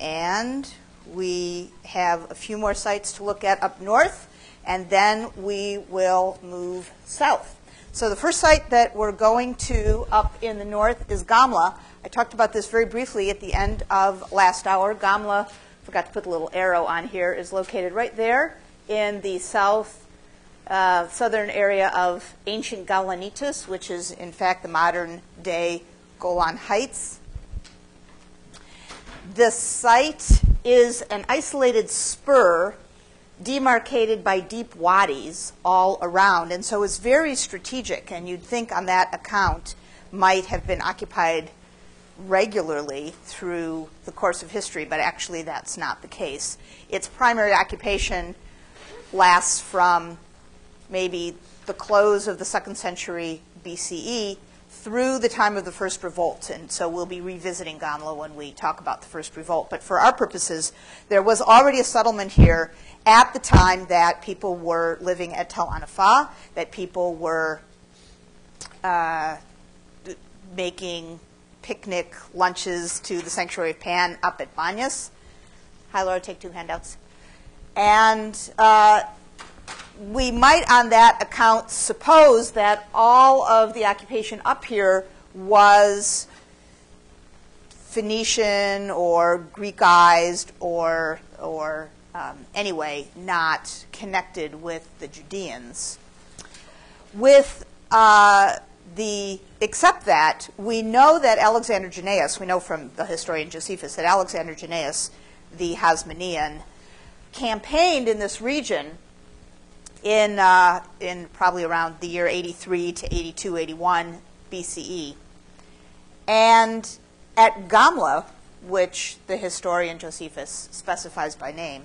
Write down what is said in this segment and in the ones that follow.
And we have a few more sites to look at up north, and then we will move south. So the first site that we're going to up in the north is Gamla. I talked about this very briefly at the end of last hour. Gamla, forgot to put the little arrow on here, is located right there in the southern area of ancient Gaulanitis, which is in fact the modern-day Golan Heights. This site is an isolated spur demarcated by deep wadis all around, and so it's very strategic, and you'd think on that account might have been occupied regularly through the course of history, but actually that's not the case. Its primary occupation lasts from maybe the close of the 2nd century BCE through the time of the First Revolt, and so we'll be revisiting Gamla when we talk about the First Revolt. But for our purposes, there was already a settlement here at the time that people were living at Tel Anafah, that people were making picnic lunches to the Sanctuary of Pan up at Banyas. Hi, Laura, take 2 handouts. And we might, on that account, suppose that all of the occupation up here was Phoenician or Greekized or anyway, not connected with the Judeans. Except that we know that Alexander Jannaeus, we know from the historian Josephus that Alexander Jannaeus, the Hasmonean, campaigned in this region in probably around the year 83 to 82, 81 BCE. And at Gamla, which the historian Josephus specifies by name,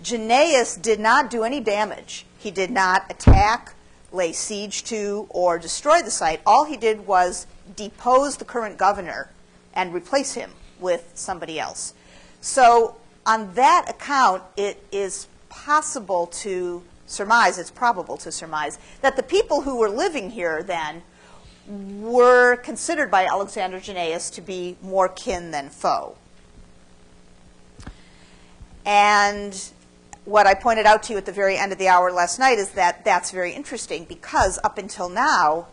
Jannaeus did not do any damage. He did not attack, lay siege to, or destroy the site. All he did was depose the current governor and replace him with somebody else. So on that account, it is possible to surmise, it's probable to surmise, that the people who were living here then were considered by Alexander Jannaeus to be more kin than foe. And what I pointed out to you at the very end of the hour last night is that that's very interesting, because up until now,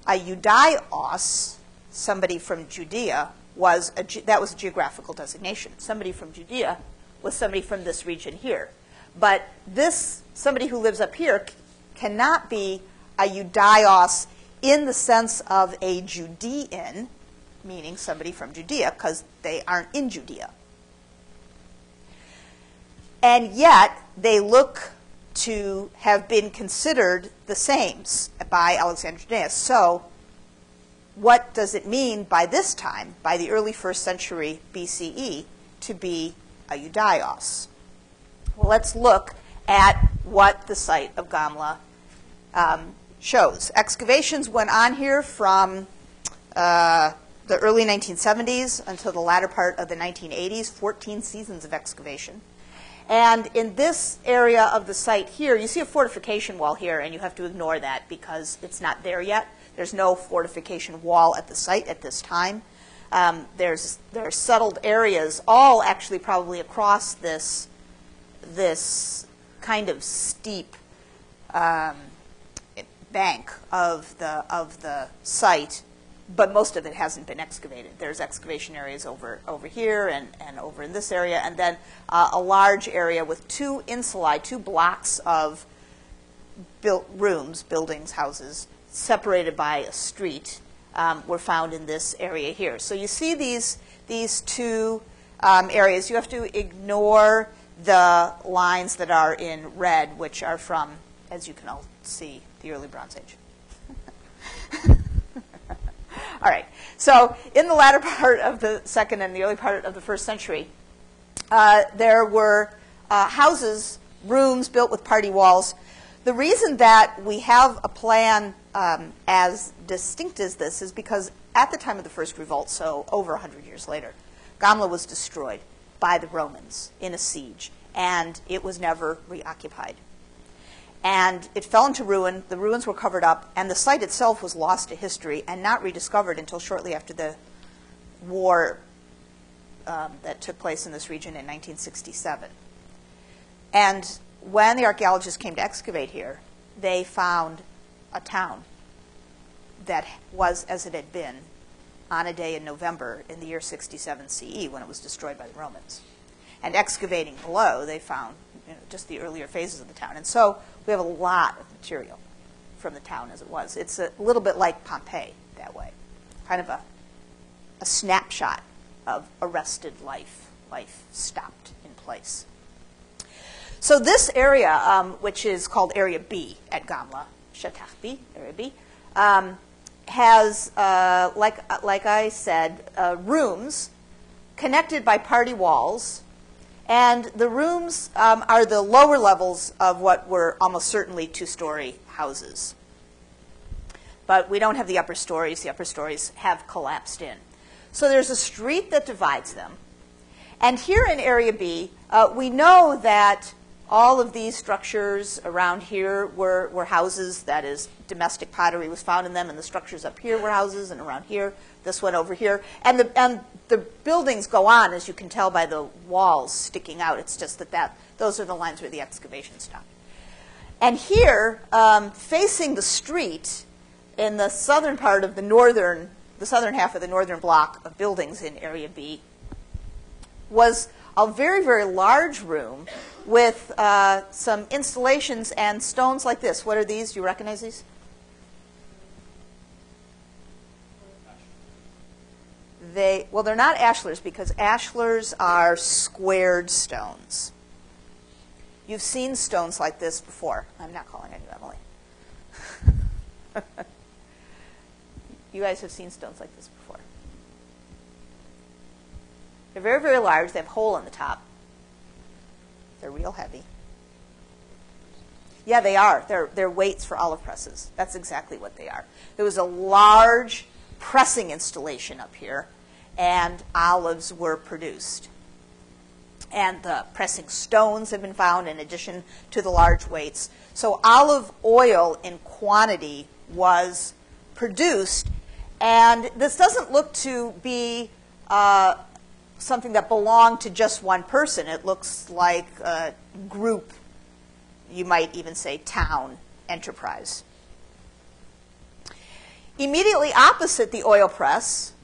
a Judaios, somebody from Judea, that was a geographical designation. Somebody from Judea was somebody from this region here. But this, somebody who lives up here, cannot be a Judaios in the sense of a Judean, meaning somebody from Judea, because they aren't in Judea. And yet, they look to have been considered the same by Alexander Jannaeus. So what does it mean by this time, by the early 1st century BCE, to be a Judaios? Well, let's look at what the site of Gamla shows. Excavations went on here from the early 1970s until the latter part of the 1980s, 14 seasons of excavation. And in this area of the site here, you see a fortification wall here, and you have to ignore that because it's not there yet. There's no fortification wall at the site at this time. There are settled areas, all actually probably across this kind of steep bank of the site, but most of it hasn't been excavated. There's excavation areas over here and over in this area, and then a large area with 2 insulae, 2 blocks of built rooms, buildings, houses, separated by a street, were found in this area here. So you see these 2 areas. You have to ignore the lines that are in red, which are from, as you can all see, the early Bronze Age. All right. So in the latter part of the 2nd and the early part of the 1st century, there were houses, rooms built with party walls. The reason that we have a plan as distinct as this is because at the time of the First Revolt, so over 100 years later, Gamla was destroyed by the Romans in a siege, and it was never reoccupied. And it fell into ruin. The ruins were covered up, and the site itself was lost to history and not rediscovered until shortly after the war that took place in this region in 1967. And when the archaeologists came to excavate here, they found a town that was as it had been on a day in November in the year 67 CE when it was destroyed by the Romans. And excavating below, they found just the earlier phases of the town. And so we have a lot of material from the town as it was. It's a little bit like Pompeii that way, kind of a snapshot of arrested life stopped in place. So this area, which is called Area B at Gamla, Shatach B, Area B, has, like I said, rooms connected by party walls. And the rooms are the lower levels of what were almost certainly two-story houses. But we don't have the upper stories. The upper stories have collapsed in. So there's a street that divides them. And here in Area B, we know that all of these structures around here were houses. That is, domestic pottery was found in them, and the structures up here were houses, and around here, this one over here. And the buildings go on, as you can tell by the walls sticking out. It's just that those are the lines where the excavation stopped. And here, facing the street, in the southern part of the southern half of the northern block of buildings in Area B, was a very, very large room with some installations and stones like this. What are these? Do you recognize these? Well, they're not ashlars because ashlars are squared stones. You've seen stones like this before. I'm not calling on you, Emily. You guys have seen stones like this before. They're very, very large. They have a hole in the top. They're real heavy. Yeah, they are. They're weights for olive presses. That's exactly what they are. There was a large pressing installation up here, and olives were produced. And the pressing stones have been found in addition to the large weights. So olive oil in quantity was produced. And this doesn't look to be something that belonged to just one person. It looks like a group, you might even say town, enterprise. Immediately opposite the oil press,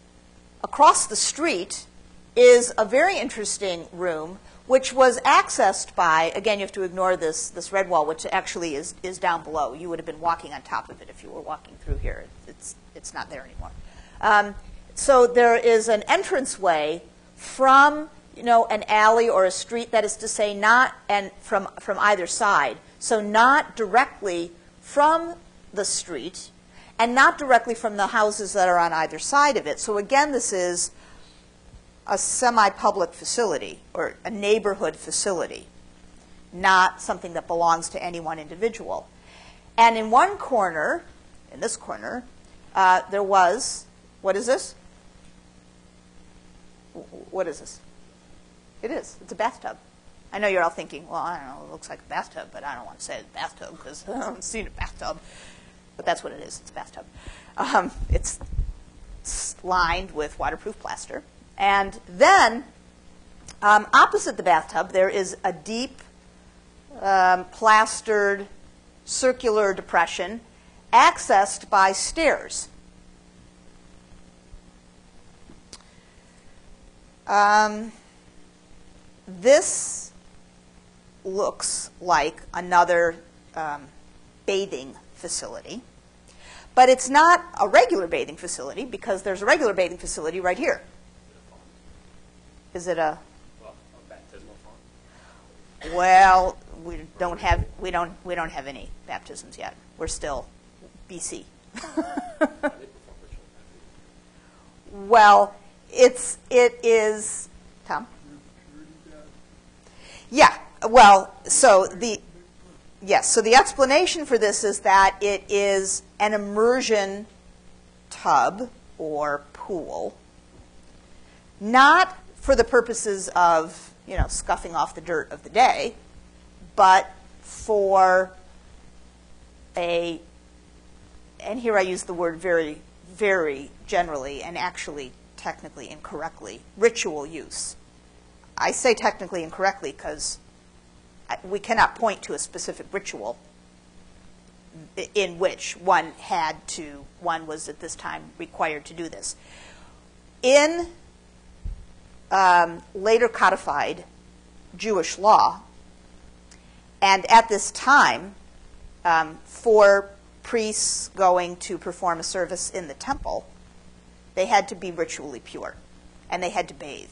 across the street, is a very interesting room, which was accessed by, again, you have to ignore this red wall, which actually is down below. You would have been walking on top of it if you were walking through here. It's not there anymore. So there is an entranceway from an alley or a street, that is to say, not and from either side. So not directly from the street and not directly from the houses that are on either side of it. So again, this is a semi-public facility or a neighborhood facility, not something that belongs to any one individual. And in one corner, in this corner, there was, what is this? What is this? It is. It's a bathtub. I know you're all thinking, well, I don't know, it looks like a bathtub, but I don't want to say it's a bathtub because I haven't seen a bathtub. But that's what it is. It's a bathtub. It's lined with waterproof plaster. And then opposite the bathtub, there is a deep plastered circular depression accessed by stairs. This looks like another bathing facility, but it's not a regular bathing facility because there's a regular bathing facility right here. Is it a baptismal font? Well, we don't have any baptisms yet. We're still BC. Well, it is Tom. Yeah. Well, so the explanation for this is that it is an immersion tub or pool, not for the purposes of scuffing off the dirt of the day, but for and here I use the word very, very generally, and actually technically incorrectly, ritual use. I say technically incorrectly because we cannot point to a specific ritual in which one was at this time required to do this. In later codified Jewish law, and at this time, for priests going to perform a service in the temple, they had to be ritually pure, and they had to bathe.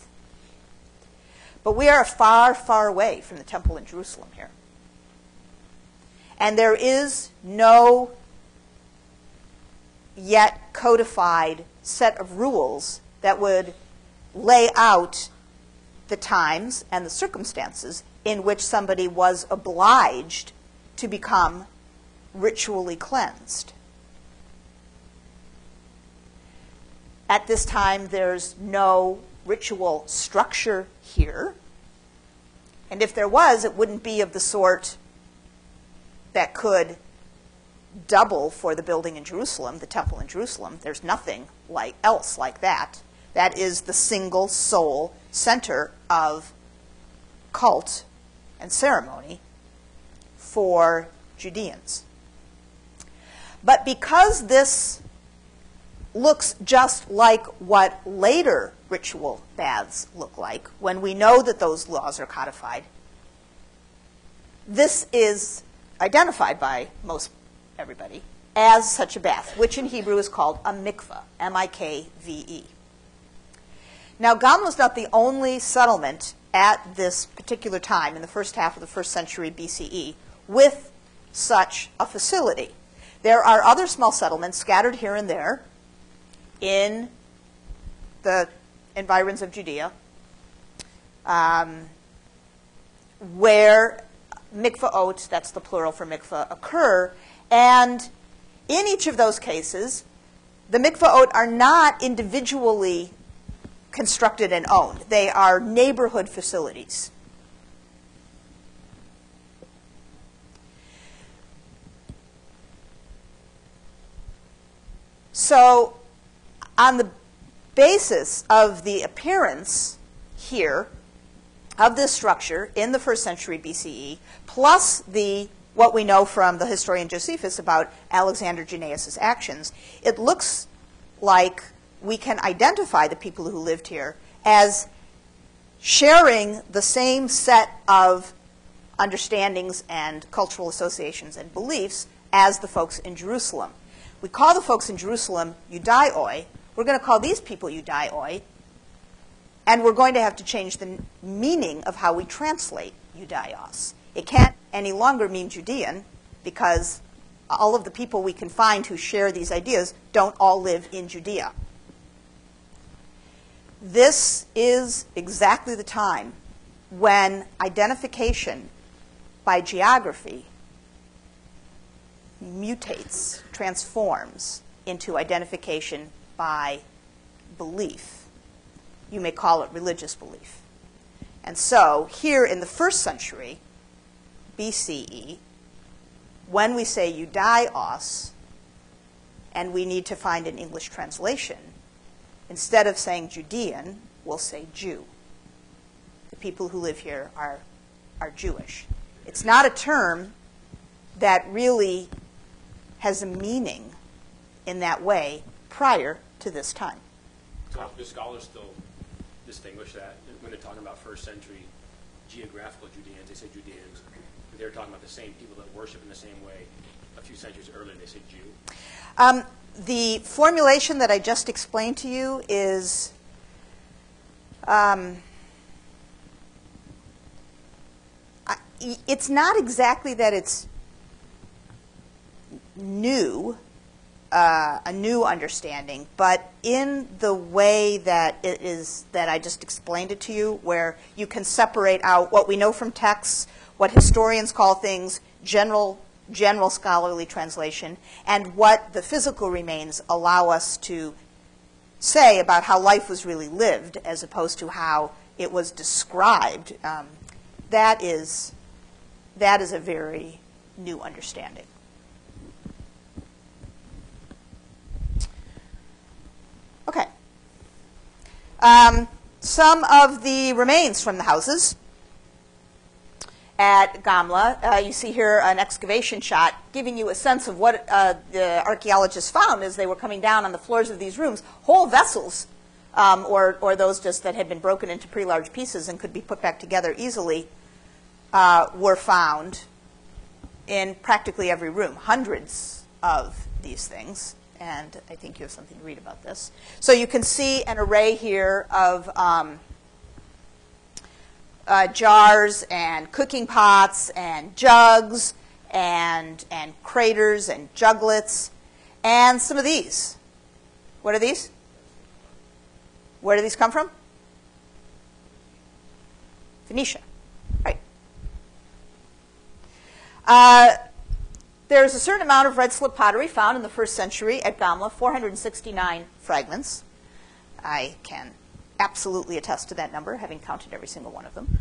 But we are far, far away from the temple in Jerusalem here. And there is no yet codified set of rules that would lay out the times and the circumstances in which somebody was obliged to become ritually cleansed. At this time, there's no ritual structure here. And if there was, it wouldn't be of the sort that could double for the building in Jerusalem, the temple in Jerusalem. There's nothing else like that. That is the single sole center of cult and ceremony for Judeans. But because this looks just like what later ritual baths look like, when we know that those laws are codified, this is identified by most everybody as such a bath, which in Hebrew is called a mikveh, M-I-K-V-E. Now, Gam was not the only settlement at this particular time, in the first half of the 1st century BCE, with such a facility. There are other small settlements scattered here and there in the environs of Judea, where mikvaot, that's the plural for mikveh, occur. And in each of those cases, the mikvaot are not individually constructed and owned. They are neighborhood facilities. So on the basis of the appearance here of this structure in the 1st century BCE, plus what we know from the historian Josephus about Alexander Jannaeus' actions, it looks like we can identify the people who lived here as sharing the same set of understandings and cultural associations and beliefs as the folks in Jerusalem. We call the folks in Jerusalem Judaioi. We're going to call these people Judaioi, and we're going to have to change the meaning of how we translate Judaios. It can't any longer mean Judean, because all of the people we can find who share these ideas don't all live in Judea. This is exactly the time when identification by geography mutates, transforms into identification by belief. You may call it religious belief. And so here in the 1st century BCE, when we say Judaios, and we need to find an English translation, instead of saying Judean, we'll say Jew. The people who live here are Jewish. It's not a term that really has a meaning in that way prior to this time. So do scholars still distinguish that when they're talking about 1st century geographical Judeans? They say Judeans. They're talking about the same people that worship in the same way. A few centuries earlier, they say Jew. The formulation that I just explained to you is it's not exactly that it's new, a new understanding, but in the way that it is that I just explained it to you, where you can separate out what we know from texts, what historians call things, general scholarly translation, and what the physical remains allow us to say about how life was really lived as opposed to how it was described. That is a very new understanding. Okay. Some of the remains from the houses at Gamla. You see here an excavation shot giving you a sense of what the archaeologists found as they were coming down on the floors of these rooms. Whole vessels, or those just that had been broken into pretty large pieces and could be put back together easily, were found in practically every room. Hundreds of these things. And I think you have something to read about this. So you can see an array here of jars and cooking pots and jugs and craters and juglets and some of these. What are these? Where do these come from? Phoenicia. Right. There's a certain amount of red slip pottery found in the 1st century at Gamla, 469 fragments. I can absolutely attest to that number, having counted every single one of them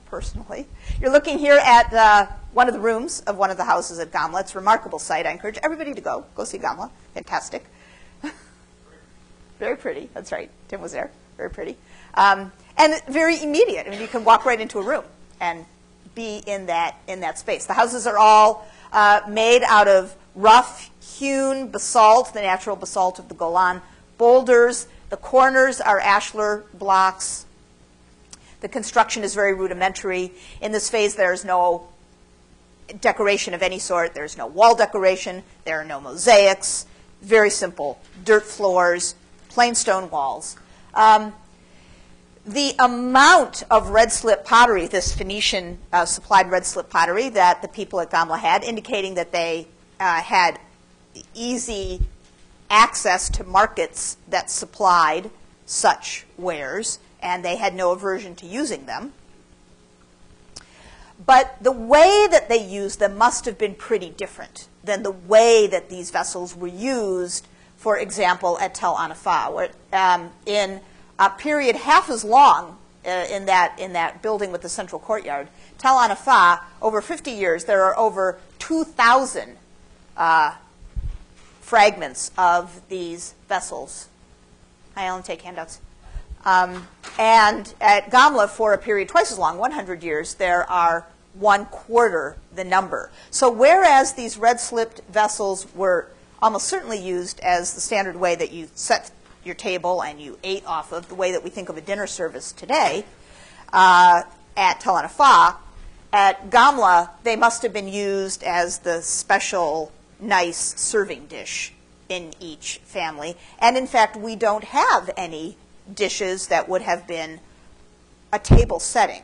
personally. You're looking here at one of the rooms of one of the houses at Gamla. It's a remarkable sight. I encourage everybody to go see Gamla. Fantastic. Very pretty. That's right. Tim was there. Very pretty. And very immediate. I mean, you can walk right into a room and be in that space. The houses are all made out of rough-hewn basalt, the natural basalt of the Golan, boulders. The corners are ashlar blocks. The construction is very rudimentary. In this phase, there is no decoration of any sort. There's no wall decoration. There are no mosaics. Very simple. Dirt floors, plain stone walls. The amount of red slip pottery, this Phoenician supplied red slip pottery that the people at Gamla had, indicating that they had easy access to markets that supplied such wares, and they had no aversion to using them. But the way that they used them must have been pretty different than the way that these vessels were used, for example, at Tel Anfa. In a period half as long in that building with the central courtyard, Tel Anfa, over 50 years, there are over 2,000 fragments of these vessels. Hi, Ellen, take handouts. And at Gamla, for a period twice as long, 100 years, there are 1/4 the number. So whereas these red-slipped vessels were almost certainly used as the standard way that you set your table and you ate off of, the way that we think of a dinner service today, at Tel Anfa, at Gamla, they must have been used as the special nice serving dish in each family. And in fact, we don't have any dishes that would have been a table setting.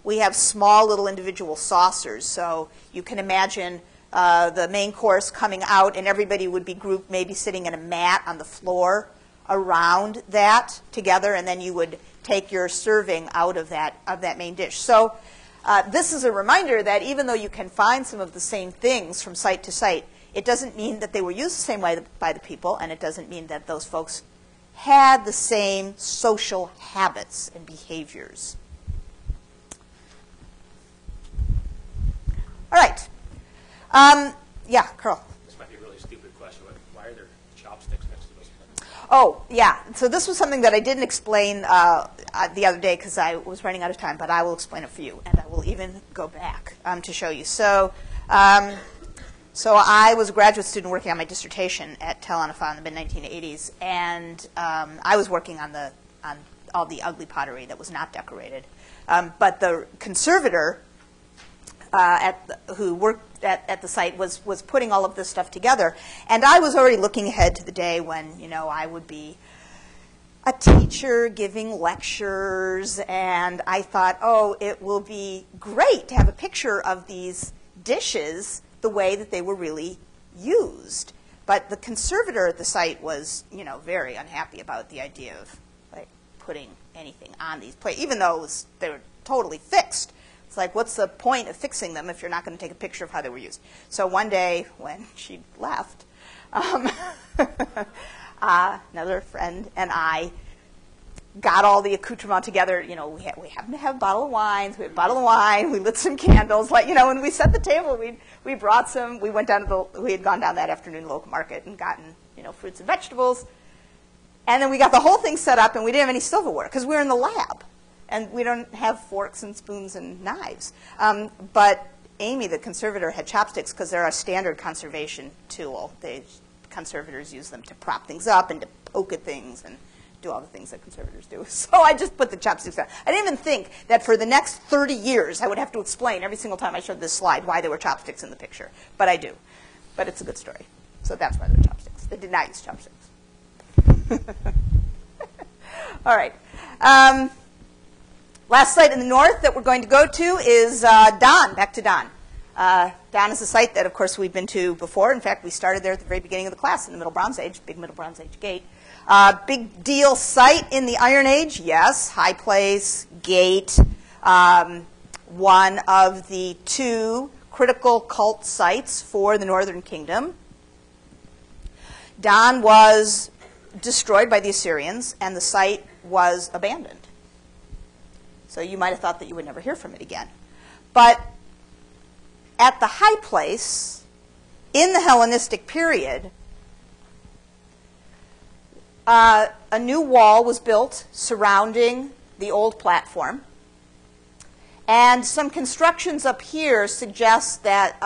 We have small little individual saucers, so you can imagine the main course coming out and everybody would be grouped, maybe sitting in a mat on the floor around that together, and then you would take your serving out of that main dish. So this is a reminder that even though you can find some of the same things from site to site, it doesn't mean that they were used the same way by the people, and it doesn't mean that those folks had the same social habits and behaviors. All right. Yeah, Carl. This might be a really stupid question, but why are there chopsticks next to those? Oh, yeah. So this was something that I didn't explain the other day because I was running out of time, but I will explain it for you, and I will even go back to show you. So I was a graduate student working on my dissertation at Tel Anfa in the mid-1980s, and I was working on all the ugly pottery that was not decorated. But the conservator who worked at the site was putting all of this stuff together, and I was already looking ahead to the day when I would be a teacher giving lectures, and I thought, oh, it will be great to have a picture of these dishes the way that they were really used. But the conservator at the site was, very unhappy about the idea of putting anything on these plates, even though they were totally fixed. It's like, what's the point of fixing them if you're not going to take a picture of how they were used? So one day when she left, another friend and I got all the accoutrement together. We happened to have a bottle of wine. So we had a bottle of wine. We lit some candles. When we set the table, we brought some. We went down we had gone down that afternoon to the local market and gotten, fruits and vegetables. And then we got the whole thing set up, and we didn't have any silverware because we were in the lab. And we don't have forks and spoons and knives. But Amy, the conservator, had chopsticks because they're a standard conservation tool. Conservators use them to prop things up and to poke at things and do all the things that conservators do. So I just put the chopsticks on. I didn't even think that for the next 30 years I would have to explain every single time I showed this slide why there were chopsticks in the picture. But I do. But it's a good story. So that's why there were chopsticks. They did not use chopsticks. All right. Last site in the north that we're going to go to is Don, back to Don. Don is a site that, of course, we've been to before. In fact, we started there at the very beginning of the class in the Middle Bronze Age, big Middle Bronze Age gate. Big deal site in the Iron Age, yes, high place, gate, one of the two critical cult sites for the Northern Kingdom. Don was destroyed by the Assyrians, and the site was abandoned. So you might have thought that you would never hear from it again. But at the high place, in the Hellenistic period, a new wall was built surrounding the old platform. And some constructions up here suggest that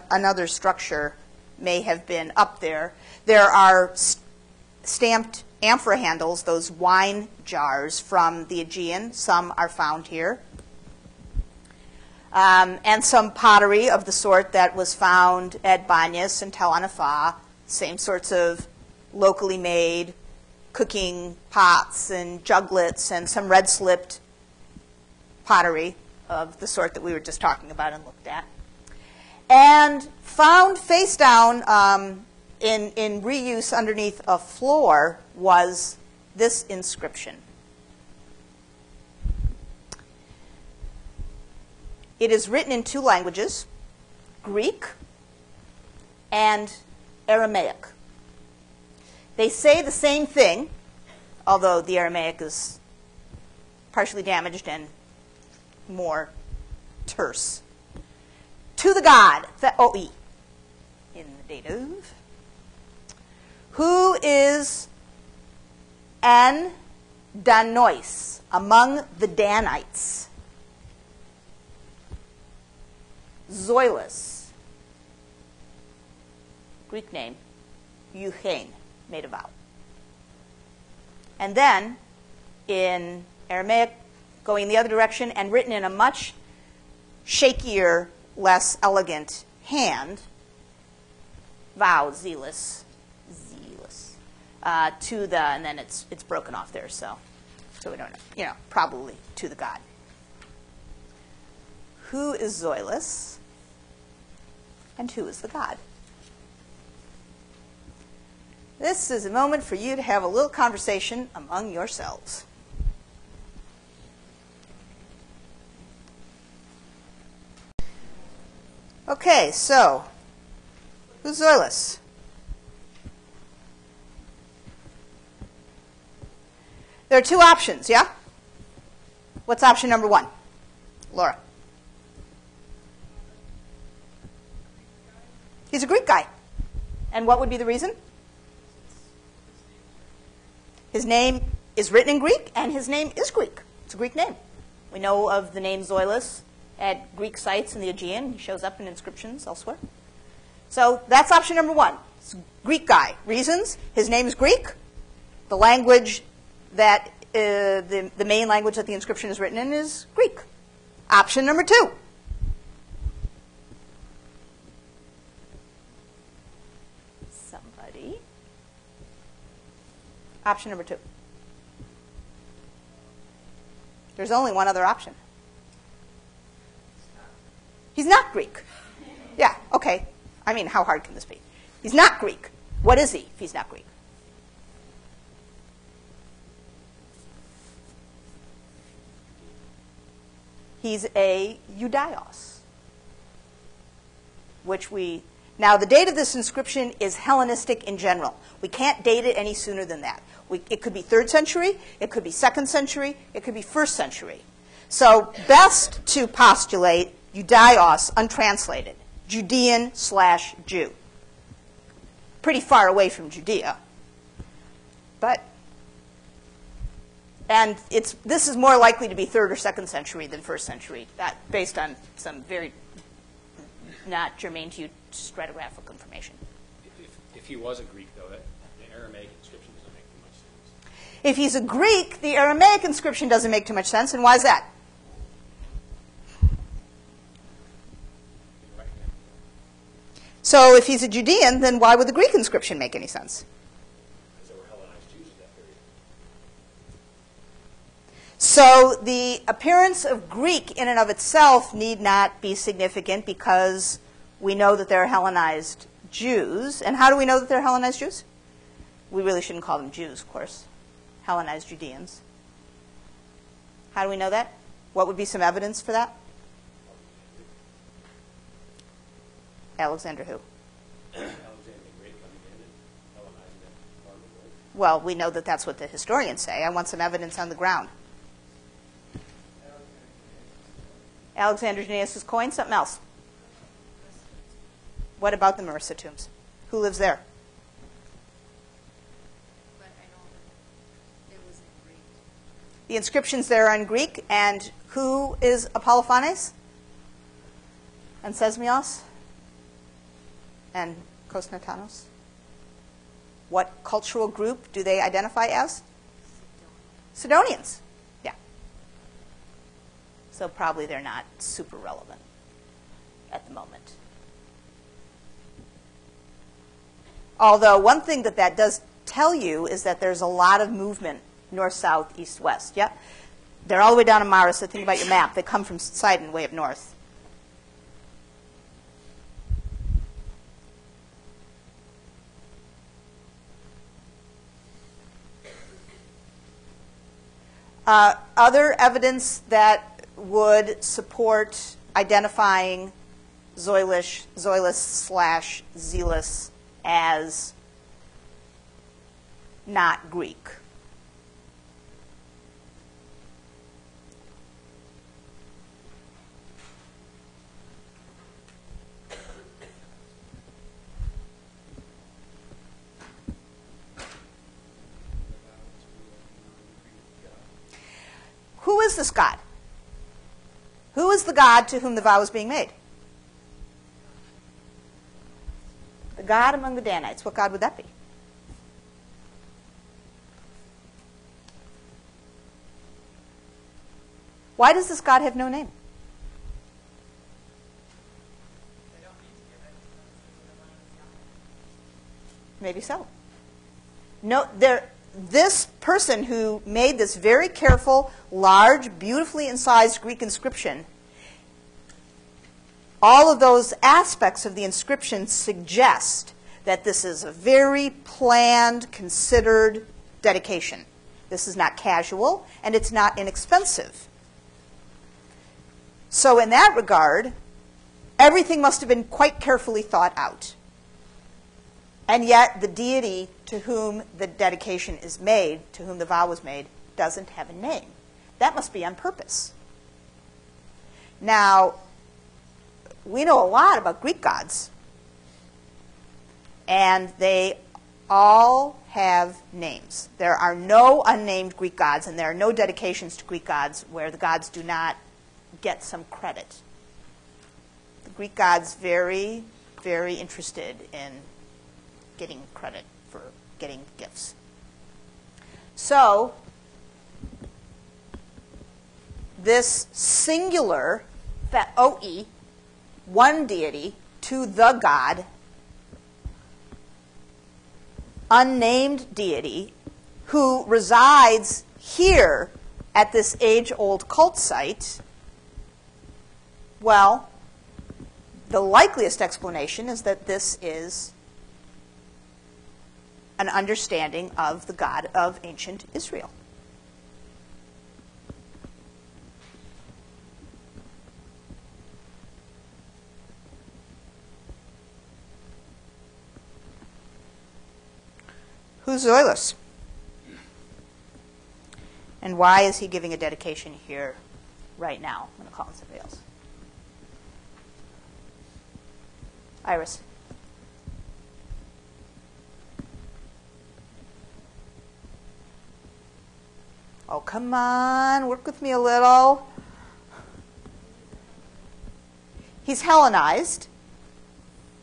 another structure may have been up there. There are stamped amphora handles, those wine jars from the Aegean. Some are found here. And some pottery of the sort that was found at Banyas and Tel Anafah, same sorts of locally made cooking pots and juglets and some red-slipped pottery of the sort that we were just talking about and looked at. And found face down in reuse underneath a floor was this inscription. It is written in two languages, Greek and Aramaic. They say the same thing, although the Aramaic is partially damaged and more terse. To the god, Theoi, in the dative, who is an Danois, among the Danites. Zoilus, Greek name, Euchain, made a vow. And then, in Aramaic, going the other direction, and written in a much shakier, less elegant hand, vow, zealous, to the, and then it's broken off there, so we don't know, probably to the god. Who is Zoilus? And who is the god? This is a moment for you to have a little conversation among yourselves. Okay, so, who's Zoilus? There are two options, yeah? What's option number one? Laura. He's a Greek guy. And what would be the reason? His name is written in Greek, and his name is Greek. It's a Greek name. We know of the name Zoilus at Greek sites in the Aegean. He shows up in inscriptions elsewhere. So that's option number one. It's a Greek guy. Reasons? His name is Greek. The language that, the main language that the inscription is written in is Greek. Option number two. Somebody. Option number two. There's only one other option. He's not Greek. Yeah, okay. I mean, how hard can this be? He's not Greek. What is he if he's not Greek? He's a Judaios, now the date of this inscription is Hellenistic in general. We can't date it any sooner than that. It could be 3rd century, it could be 2nd century, it could be 1st century. So best to postulate Judaios untranslated, Judean/Jew. Pretty far away from Judea, but And this is more likely to be 3rd or 2nd century than 1st century, based on some very not germane to you stratigraphic information. If he was a Greek, though, the Aramaic inscription doesn't make too much sense. If he's a Greek, the Aramaic inscription doesn't make too much sense, and why is that? Right. So if he's a Judean, then why would the Greek inscription make any sense? Because there were Hellenized Jews at that period. So the appearance of Greek in and of itself need not be significant because we know that there are Hellenized Jews. And how do we know that they're Hellenized Jews? We really shouldn't call them Jews, of course. Hellenized Judeans. How do we know that? What would be some evidence for that? Alexander who? Alexander the Great coming in and Hellenizing that part of the world. Well, we know that that's what the historians say. I want some evidence on the ground. Alexander Janaeus' coin, something else. What about the Marissa tombs? Who lives there? But I know that it was in Greek. The inscriptions there are in Greek, and who is Apolophanes? And Sesmios? And Kosnatanos? What cultural group do they identify as? Sidonians. Yeah. So probably they're not super relevant at the moment. Although one thing that does tell you is that there's a lot of movement north, south, east, west. Yep. They're all the way down to Mara, so think about your map. They come from Sidon way up north. Other evidence that would support identifying Zoilus/Zealous as not Greek. Who is this God? Who is the God to whom the vow is being made? The God among the Danites. What God would that be? Why does this God have no name? Maybe so. No, this person who made this very careful, large, beautifully incised Greek inscription, all of those aspects of the inscription suggest that this is a very planned, considered dedication. This is not casual, and it's not inexpensive. So in that regard, everything must have been quite carefully thought out. And yet the deity to whom the dedication is made, to whom the vow was made, doesn't have a name. That must be on purpose. Now, we know a lot about Greek gods, and they all have names. There are no unnamed Greek gods, and there are no dedications to Greek gods where the gods do not get some credit. The Greek gods very, very interested in getting credit for getting gifts. So, this singular theoi, one deity, to the God, unnamed deity, who resides here at this age-old cult site, well, the likeliest explanation is that this is an understanding of the God of ancient Israel. Who's Zoilus? And why is he giving a dedication here right now? I'm going to call him somebody else. Iris. Oh, come on, work with me a little. He's Hellenized.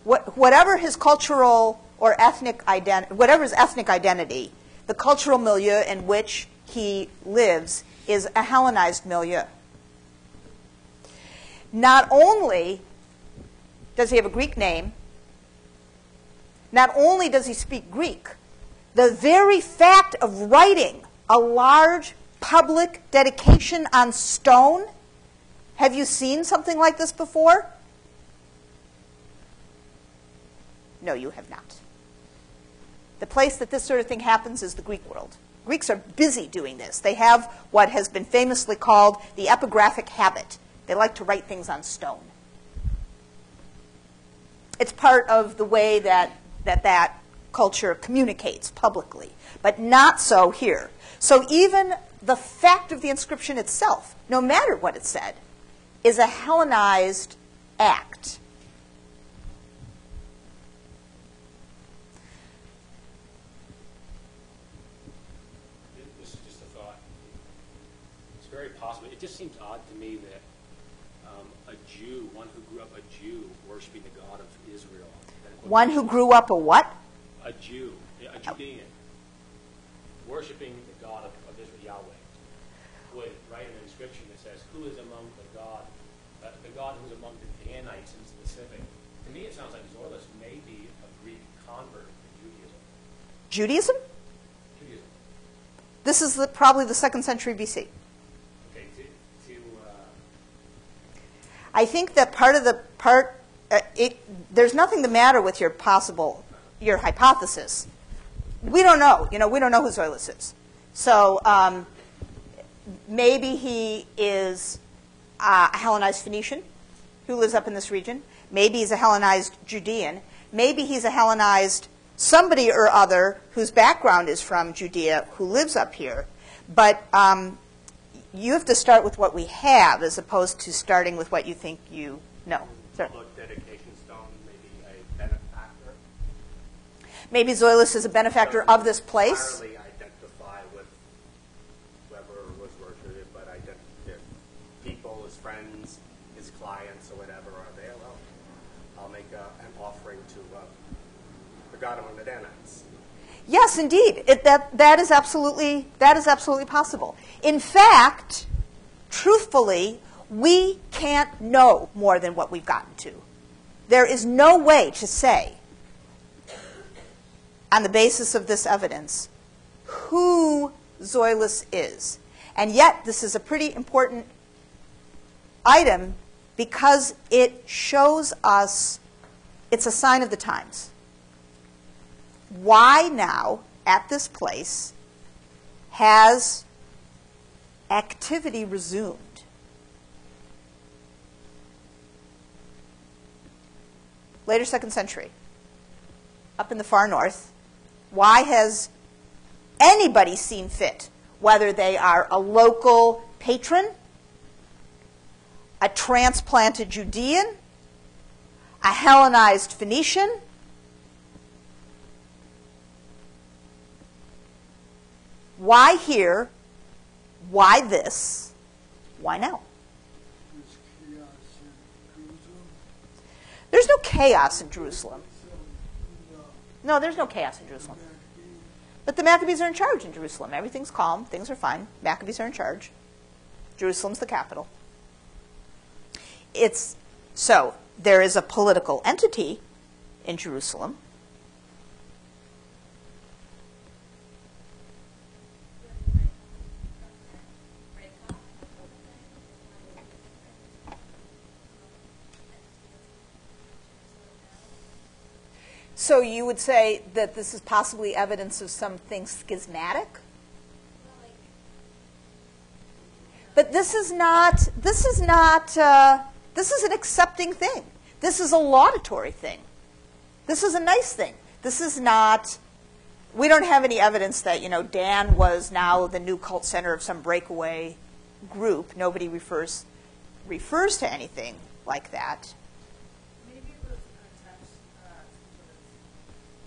Whatever his cultural or ethnic identity, whatever his ethnic identity, the cultural milieu in which he lives is a Hellenized milieu. Not only does he have a Greek name, not only does he speak Greek, the very fact of writing a large public dedication on stone, have you seen something like this before? No, you have not. The place that this sort of thing happens is the Greek world. Greeks are busy doing this. They have what has been famously called the epigraphic habit. They like to write things on stone. It's part of the way that culture communicates publicly, but not so here. So even the fact of the inscription itself, no matter what it said, is a Hellenized act. This is just a thought. It's very possible. It just seems odd to me that a Jew, one who grew up a Jew, worshiping the God of Israel. One who grew up a what? A Jew, a Judean, worshiping the God of Israel, Yahweh, would write an inscription that says, "Who is among the God who is among the Danites in specific?" To me, it sounds like Zoilus may be a Greek convert to Judaism. Judaism? Judaism. This is probably the 2nd century BC. Okay, I think that there's nothing the matter with your hypothesis. We don't know. We don't know who Zoilus is. So maybe he is a Hellenized Phoenician who lives up in this region. Maybe he's a Hellenized Judean. Maybe he's a Hellenized somebody or other whose background is from Judea who lives up here. But you have to start with what we have as opposed to starting with what you think you know. Public dedication stone, maybe a benefactor. Maybe Zoilus is a benefactor of this place. Entirely identify with whoever was worshipped, but if people, his friends, his clients, or whatever are there, well, I'll make an offering to the God among the Danites. Yes, indeed. That is absolutely possible. In fact, truthfully, we can't know more than what we've gotten to. There is no way to say, on the basis of this evidence, who Zoilus is. And yet, this is a pretty important item because it shows us it's a sign of the times. Why now, at this place, has activity resumed? Later 2nd century, up in the far north. Why has anybody seen fit, whether they are a local patron, a transplanted Judean, a Hellenized Phoenician, why here? Why this? Why now? There's no chaos in Jerusalem. No, there's no chaos in Jerusalem. But the Maccabees are in charge in Jerusalem. Everything's calm. Things are fine. Maccabees are in charge. Jerusalem's the capital. So there is a political entity in Jerusalem. So you would say that this is possibly evidence of something schismatic? But this is an accepting thing. This is a laudatory thing. This is a nice thing. This is not, we don't have any evidence that, Dan was now the new cult center of some breakaway group. Nobody refers to anything like that. Maybe it was an attempt to sort of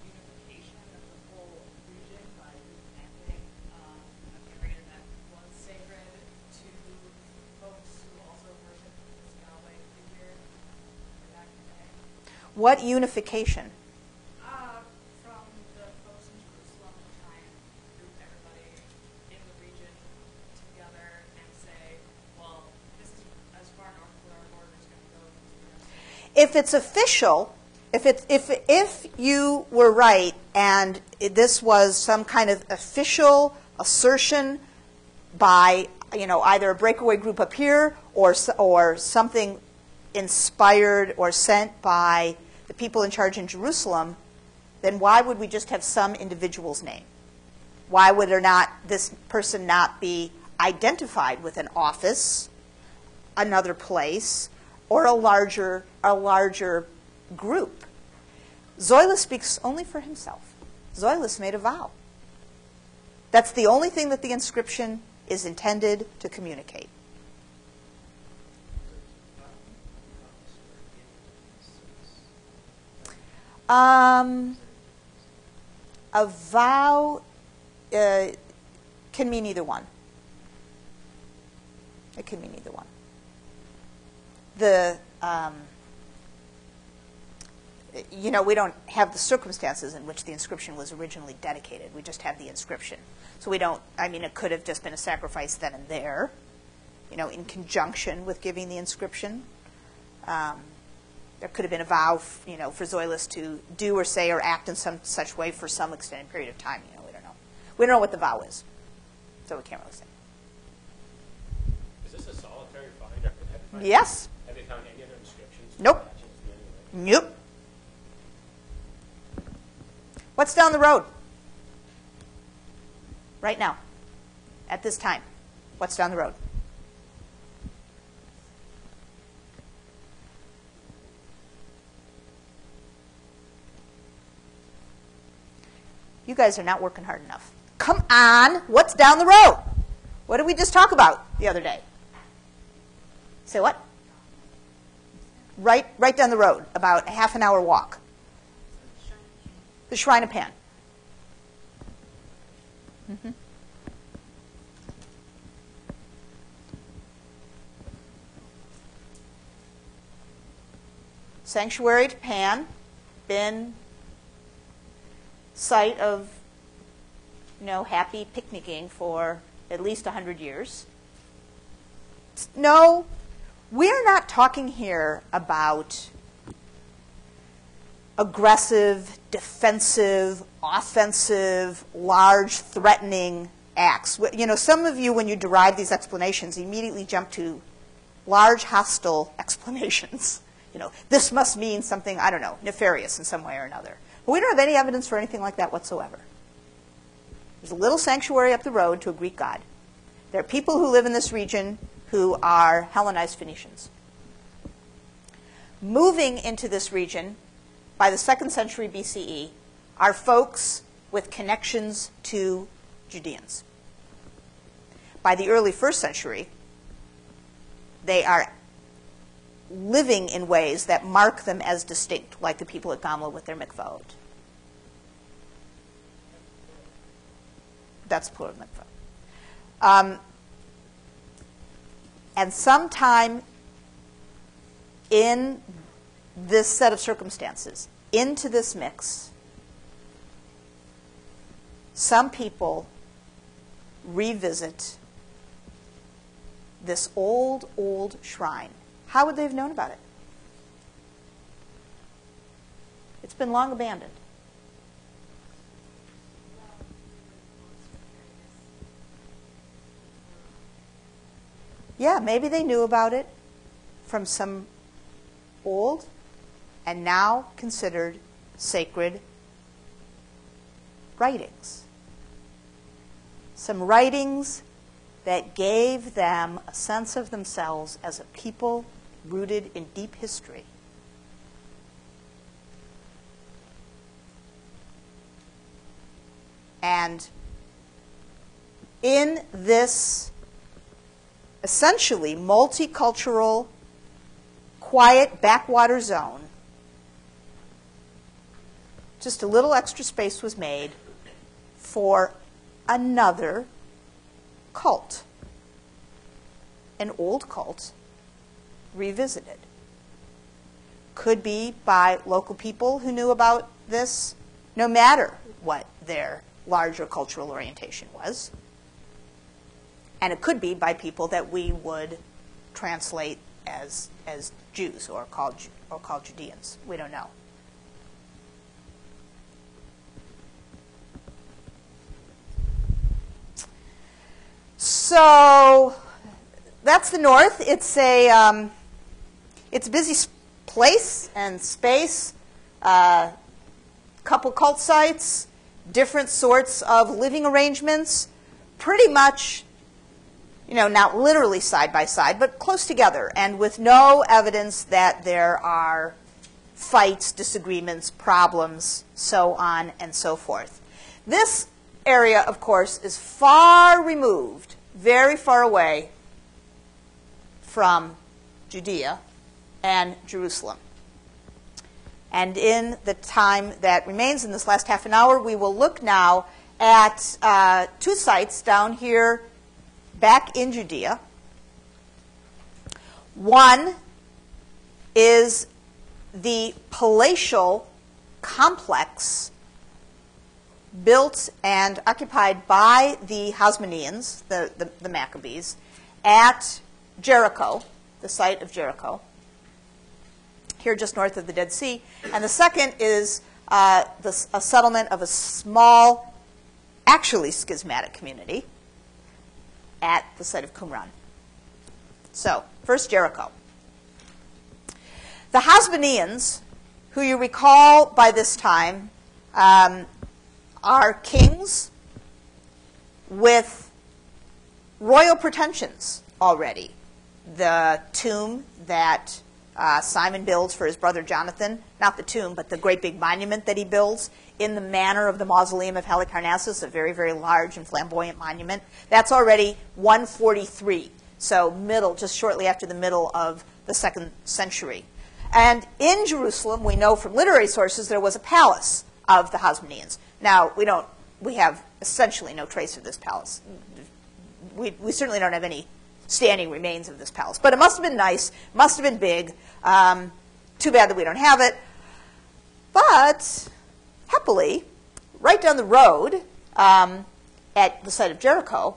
unification of the whole region by dismantling an area that was What unification? From the folks in Jerusalem to try and group everybody in the region together and say, well, this is as far north as our border is going to go. If it's official, if you were right and this was some kind of official assertion by either a breakaway group up here or something inspired or sent by the people in charge in Jerusalem, then why would we just have some individual's name? Why would this person not be identified with an office, another place, or a larger group? Zoilus speaks only for himself. Zoilus made a vow. That's the only thing that the inscription is intended to communicate. A vow can mean either one. It can mean either one. We don't have the circumstances in which the inscription was originally dedicated. We just have the inscription. So it could have just been a sacrifice then and there, in conjunction with giving the inscription. There could have been a vow, for Zoilus to do or say or act in some such way for some extended period of time. We don't know. We don't know what the vow is, so we can't really say. Is this a solitary find? Yes. Have they found any other inscriptions? Nope. Nope. What's down the road? Right now, at this time, what's down the road? You guys are not working hard enough. Come on, what's down the road? What did we just talk about the other day? Say what? Right down the road, about a half an hour walk. The Shrine of Pan. Mm-hmm. Sanctuary to Pan, been site of happy picnicking for at least 100 years. No, we're not talking here about aggressive, defensive, offensive, large, threatening acts. Some of you, when you derive these explanations, immediately jump to large, hostile explanations. This must mean something, I don't know, nefarious in some way or another. But we don't have any evidence for anything like that whatsoever. There's a little sanctuary up the road to a Greek god. There are people who live in this region who are Hellenized Phoenicians. Moving into this region by the 2nd century BCE are folks with connections to Judeans. By the early 1st century, they are living in ways that mark them as distinct, like the people at Gamla with their mikvahot. That's plural mikvah. And sometime in this set of circumstances, into this mix, some people revisit this old shrine. How would they have known about it? It's been long abandoned. Yeah, maybe they knew about it from some old and now considered sacred writings. Some writings that gave them a sense of themselves as a people rooted in deep history. And in this essentially multicultural, quiet backwater zone, just a little extra space was made for another cult, an old cult revisited. could be by local people who knew about this, no matter what their larger cultural orientation was. And it could be by people that we would translate as Jews or call Judeans. We don't know. So that's the north. It's a busy place and space. Couple cult sites, different sorts of living arrangements, pretty much, not literally side by side, but close together, and with no evidence that there are fights, disagreements, problems, so on and so forth. This area, of course, is far removed, very far away from Judea and Jerusalem. And in the time that remains in this last half an hour, we will look now at two sites down here back in Judea. One is the palatial complex built and occupied by the Hasmoneans, the Maccabees, at Jericho, the site of Jericho, here just north of the Dead Sea. And the second is a settlement of a small, actually schismatic community at the site of Qumran. So, first Jericho. The Hasmoneans, who you recall by this time, are kings with royal pretensions already. The tomb that Simon builds for his brother Jonathan, not the tomb, but the great big monument that he builds in the manner of the mausoleum of Halicarnassus, a very, very large and flamboyant monument. That's already 143, so just shortly after the middle of the 2nd century. And in Jerusalem, we know from literary sources there was a palace of the Hasmoneans. Now, we have essentially no trace of this palace. We certainly don't have any standing remains of this palace. But it must have been nice, must have been big. Too bad that we don't have it. But happily, right down the road at the site of Jericho,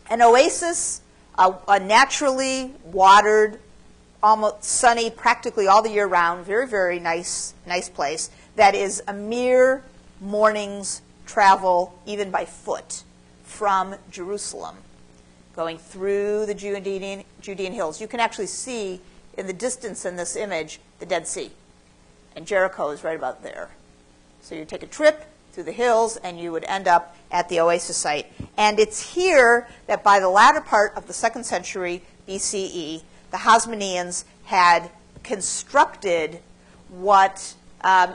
an oasis, a naturally watered, almost sunny, practically all the year round, very, very nice place that is a mere morning's travel, even by foot, from Jerusalem, going through the Judean hills. You can actually see in the distance in this image the Dead Sea. And Jericho is right about there. So you take a trip through the hills and you would end up at the oasis site. And it's here that by the latter part of the 2nd century BCE, the Hasmoneans had constructed what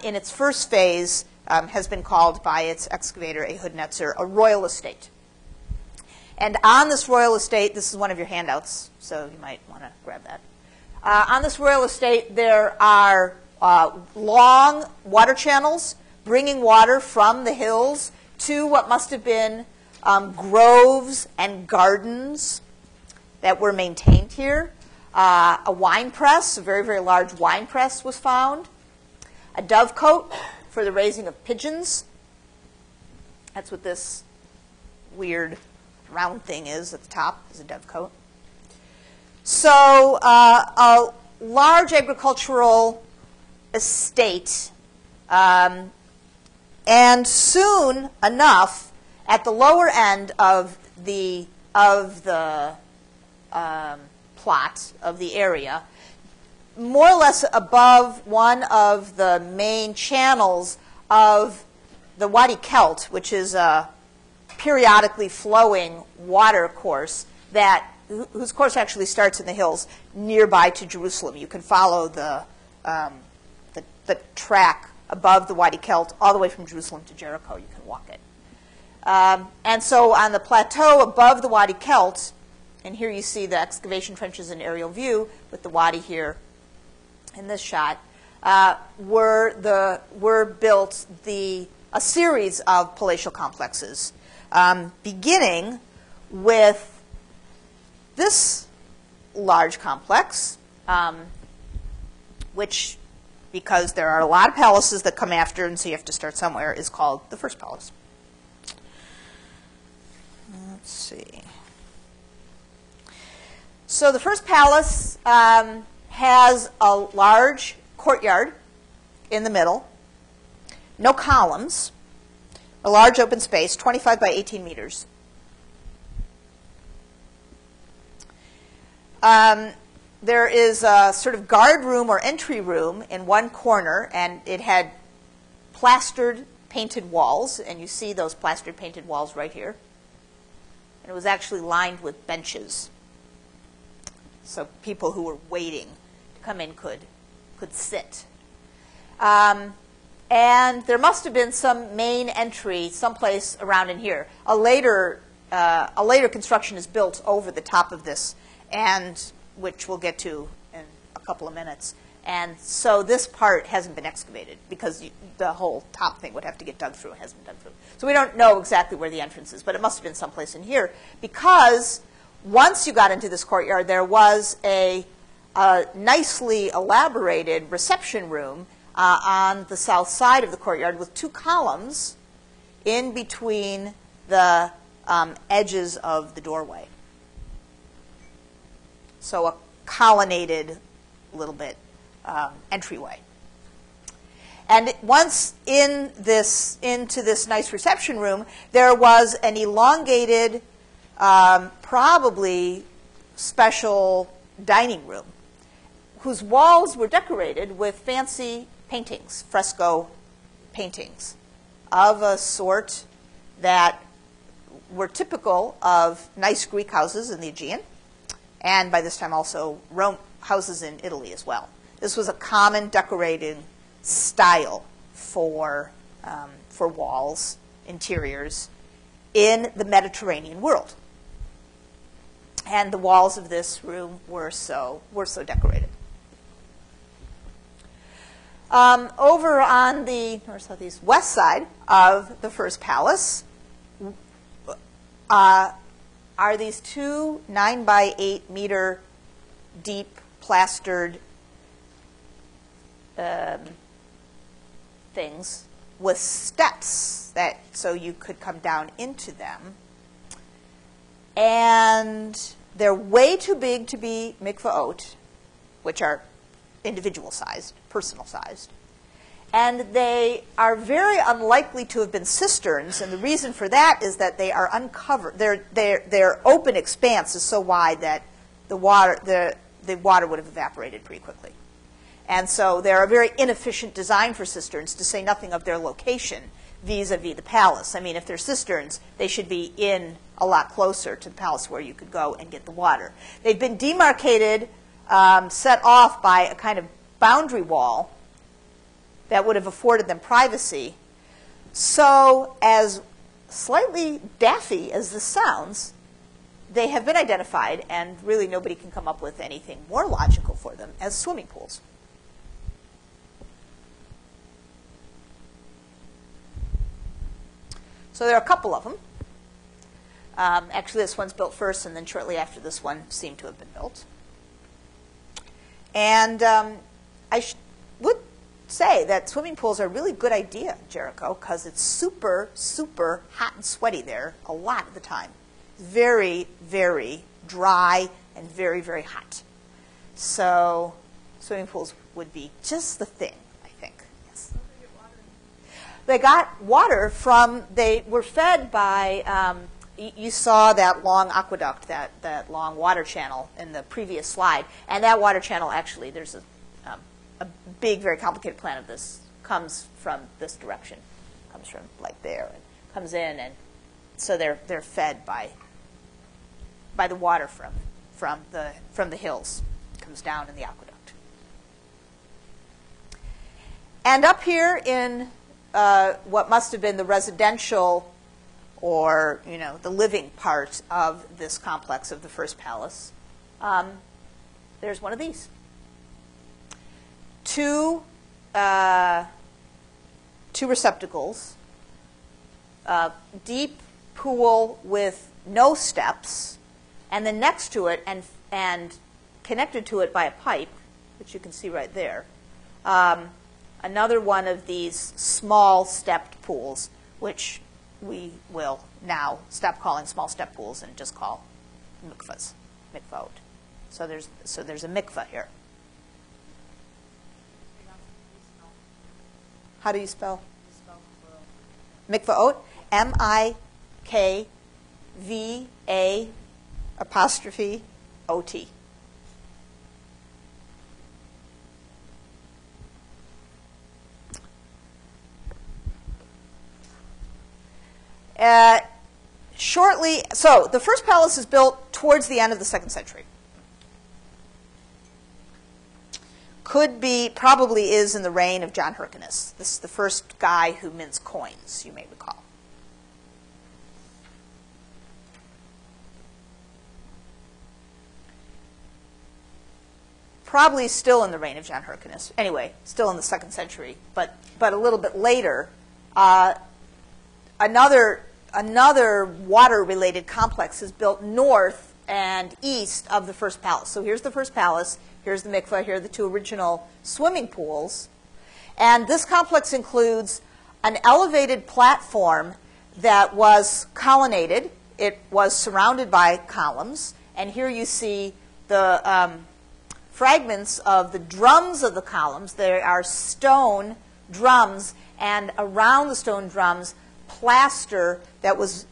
in its first phase has been called by its excavator, Ehud Netzer, a royal estate. And on this royal estate, this is one of your handouts, so you might want to grab that. On this royal estate, there are long water channels bringing water from the hills to what must have been groves and gardens that were maintained here. A wine press, a very, very large wine press was found. A dovecote for the raising of pigeons. That's what this weird round thing is at the top, is a dovecote. So a large agricultural estate, and soon enough, at the lower end of the plot of the area, more or less above one of the main channels of the Wadi Kelt, which is a periodically flowing water course whose course actually starts in the hills nearby to Jerusalem. You can follow the track above the Wadi Kelt all the way from Jerusalem to Jericho. You can walk it. And so on the plateau above the Wadi Kelt, and here you see the excavation trenches in aerial view with the Wadi here in this shot, were built a series of palatial complexes, beginning with this large complex, which, because there are a lot of palaces that come after, and so you have to start somewhere, is called the first palace. Let's see. So the first palace has a large courtyard in the middle, no columns, a large open space, 25 by 18 meters. There is a sort of guard room or entry room in one corner, and it had plastered painted walls, and you see those plastered painted walls right here. And it was actually lined with benches. So people who were waiting to come in could sit. And there must have been some main entry someplace around in here. A later construction is built over the top of this, and which we'll get to in a couple of minutes. And so this part hasn't been excavated because the whole top thing would have to get dug through. It hasn't been dug through. So we don't know exactly where the entrance is, but it must have been someplace in here because once you got into this courtyard, there was a nicely elaborated reception room on the south side of the courtyard with two columns in between the edges of the doorway. So a colonnaded little bit entryway. And once into this nice reception room, there was an elongated, probably special dining room, whose walls were decorated with fancy paintings, fresco paintings, of a sort that were typical of nice Greek houses in the Aegean, and by this time also houses in Italy as well. This was a common decorating style for walls, interiors, in the Mediterranean world. And the walls of this room were so decorated. Over on the north, southeast, west side of the first palace are these two 9 by 8 meter deep plastered things with steps so you could come down into them. And they're way too big to be mikvaot, which are individual sized, personal sized. And they are very unlikely to have been cisterns, and the reason for that is that they are uncovered. Their open expanse is so wide that the water would have evaporated pretty quickly. And so they're a very inefficient design for cisterns, to say nothing of their location vis-a-vis the palace. I mean, if they're cisterns, they should be in a lot closer to the palace where you could go and get the water. They've been demarcated, set off by a kind of boundary wall that would have afforded them privacy. So, as slightly daffy as this sounds, they have been identified, and really nobody can come up with anything more logical for them, as swimming pools. So there are a couple of them. Actually, this one's built first, and then shortly after this one seemed to have been built. And I would say that swimming pools are a really good idea in Jericho because it's super, super hot and sweaty there a lot of the time. Very, very dry and very, very hot. So swimming pools would be just the thing, I think. Yes. They got water from, they were fed by, you saw that long aqueduct, that long water channel in the previous slide. And that water channel, actually, there's a big, very complicated plan of this, comes from this direction. Comes from like there and comes in. And so they're fed by the water from the hills. It comes down in the aqueduct. And up here in what must have been the residential or the living part of this complex of the first palace, there's one of these. Two receptacles, deep pool with no steps, and then next to it and connected to it by a pipe, which you can see right there, another one of these small stepped pools, which we will now stop calling small step pools and just call mikvahs, mikvahot. So there's a mikvah here. How do you spell? Mikvahot? M-I-K-V-A''O-T. So the first palace is built towards the end of the 2nd century. Could be, probably is in the reign of John Hyrcanus. This is the first guy who mints coins, you may recall. Probably still in the reign of John Hyrcanus. Anyway, still in the 2nd century, but a little bit later. Another water-related complex is built north and east of the first palace. So here's the first palace. Here's the mikveh. Here are the 2 original swimming pools. And this complex includes an elevated platform that was colonnaded. It was surrounded by columns. And here you see the fragments of the drums of the columns. There are stone drums, and around the stone drums, plaster that was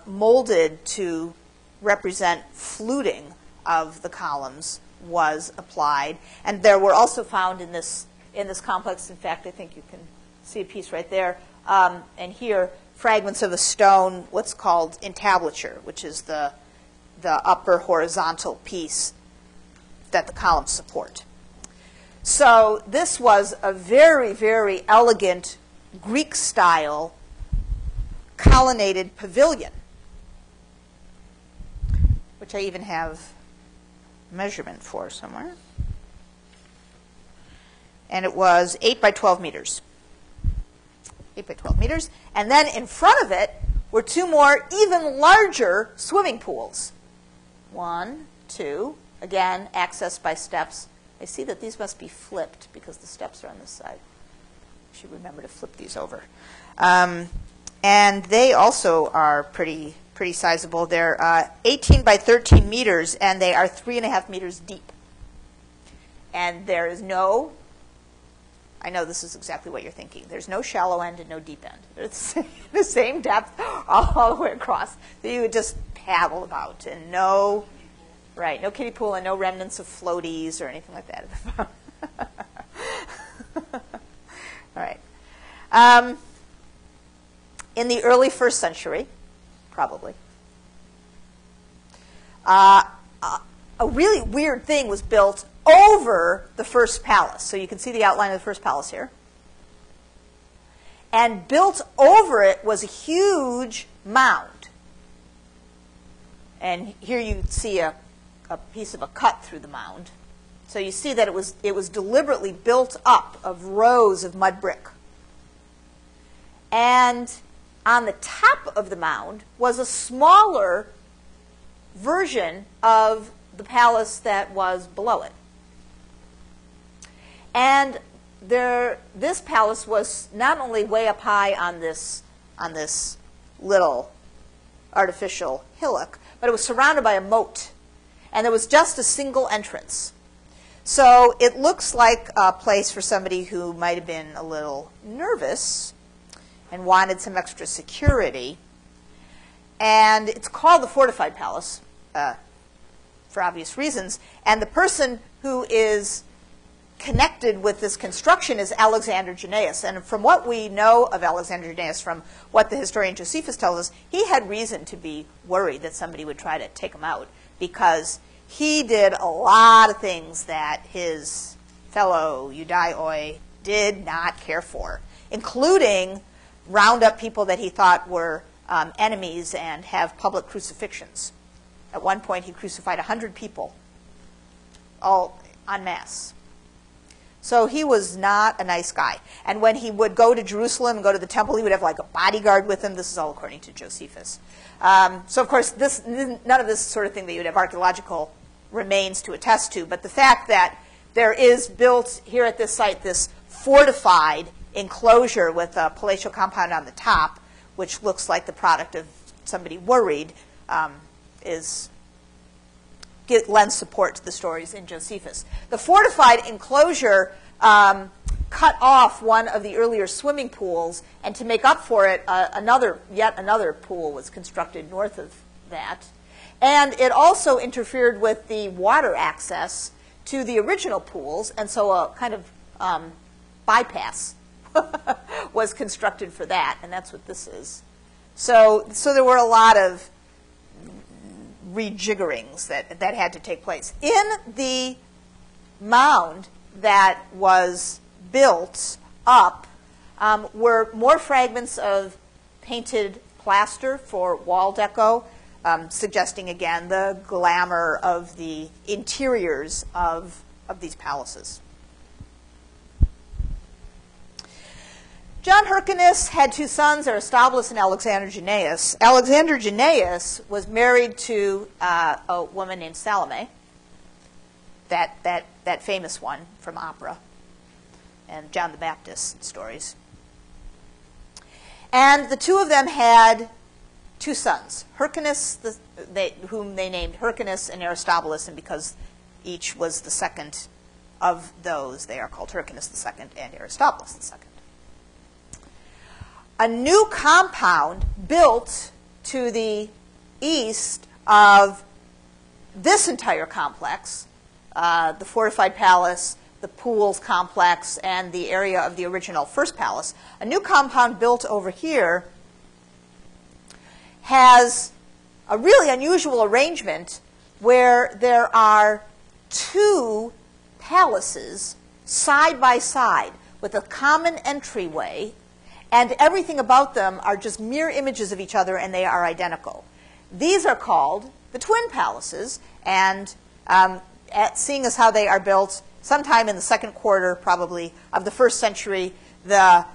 molded to represent fluting of the columns was applied. And there were also found in this complex, in fact, I think you can see a piece right there, and here, fragments of a stone, what's called entablature, which is the upper horizontal piece that the columns support. So this was a very, very elegant Greek-style colonnaded pavilion, which I even have measurement for somewhere. And it was 8 by 12 meters. 8 by 12 meters. And then in front of it were 2 more even larger swimming pools. 1, 2, again, accessed by steps. I see that these must be flipped because the steps are on this side. I should remember to flip these over. And they also are pretty sizable. They're 18 by 13 meters, and they are 3.5 meters deep. And there is no, I know this is exactly what you're thinking, there's no shallow end and no deep end. It's the same depth all the way across. So you would just paddle about, and no kiddie pool and no remnants of floaties or anything like that. All right. In the early 1st century, probably, a really weird thing was built over the first palace. So you can see the outline of the first palace here. And built over it was a huge mound. And here you see a piece of a cut through the mound. So you see that it was deliberately built up of rows of mud brick. And on the top of the mound was a smaller version of the palace that was below it. And this palace was not only way up high on this little artificial hillock, but it was surrounded by a moat. And there was just a single entrance. So it looks like a place for somebody who might have been a little nervous and wanted some extra security. And it's called the Fortified Palace for obvious reasons. And the person who is connected with this construction is Alexander Jannaeus. And from what we know of Alexander Jannaeus, from what the historian Josephus tells us, he had reason to be worried that somebody would try to take him out, because he did a lot of things that his fellow Judaioi did not care for, including round up people that he thought were enemies and have public crucifixions. At one point, he crucified 100 people, all en masse. So he was not a nice guy. And when he would go to Jerusalem and go to the temple, he would have like a bodyguard with him. This is all according to Josephus. So, of course, none of this sort of thing that you would have archaeological remains to attest to. But the fact that there is built here at this site this fortified enclosure with a palatial compound on the top, which looks like the product of somebody worried, lends support to the stories in Josephus. The fortified enclosure cut off one of the earlier swimming pools, and to make up for it, yet another pool was constructed north of that. And it also interfered with the water access to the original pools, and so a kind of bypass was constructed for that, and that's what this is. So there were a lot of rejiggerings that had to take place. In the mound that was built up were more fragments of painted plaster for wall deco, suggesting again the glamour of the interiors of these palaces. John Hyrcanus had two sons, Aristobulus and Alexander Jannaeus. Alexander Jannaeus was married to a woman named Salome, that famous one from opera and John the Baptist stories. And the two of them had two sons, Hyrcanus, whom they named Hyrcanus and Aristobulus, and because each was the second of those, they are called Hyrcanus II and Aristobulus II. A new compound built to the east of this entire complex, the Fortified Palace, the Pools complex, and the area of the original first palace, a new compound built over here has a really unusual arrangement where there are two palaces side by side with a common entryway, and everything about them are just mirror images of each other, and they are identical. These are called the twin palaces, and seeing as how they are built sometime in the second quarter, probably, of the first century, the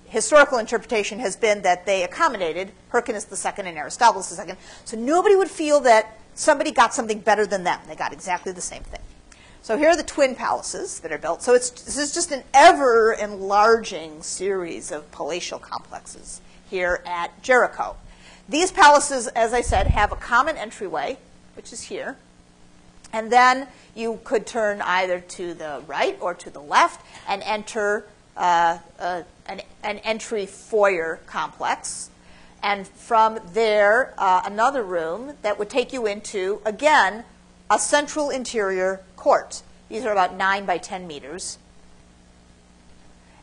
historical interpretation has been that they accommodated Hyrcanus II and Aristobulus II, so nobody would feel that somebody got something better than them. They got exactly the same thing. So here are the twin palaces that are built. So this is just an ever-enlarging series of palatial complexes here at Jericho. These palaces, as I said, have a common entryway, which is here. And then you could turn either to the right or to the left and enter an entry foyer complex. And from there, another room that would take you into, again, a central interior court. These are about 9 by 10 meters.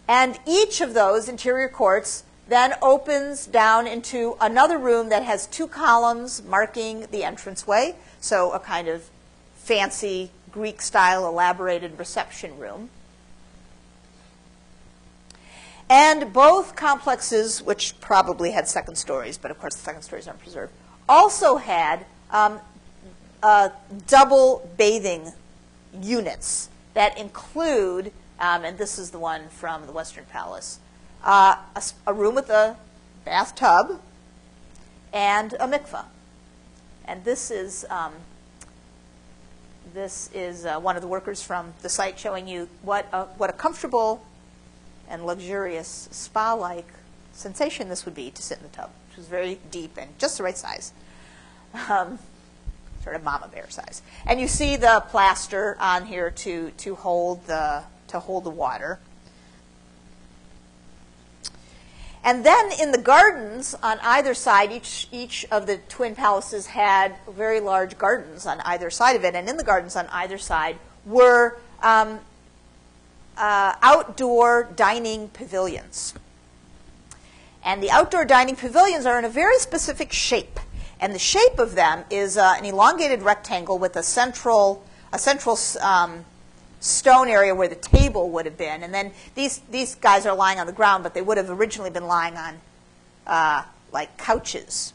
And each of those interior courts then opens down into another room that has two columns marking the entranceway, so a kind of fancy Greek-style elaborated reception room. And both complexes, which probably had second stories, but of course the second stories aren't preserved, also had double bathing units that include, and this is the one from the Western Palace, a room with a bathtub and a mikveh. And this is one of the workers from the site showing you what a comfortable and luxurious spa-like sensation this would be to sit in the tub, which was very deep and just the right size. Sort of mama bear size. And you see the plaster on here to hold the water. And then in the gardens on either side, each of the twin palaces had very large gardens on either side of it. And in the gardens on either side were outdoor dining pavilions. And the outdoor dining pavilions are in a very specific shape. And the shape of them is an elongated rectangle with a central stone area where the table would have been. And then these guys are lying on the ground, but they would have originally been lying on like couches.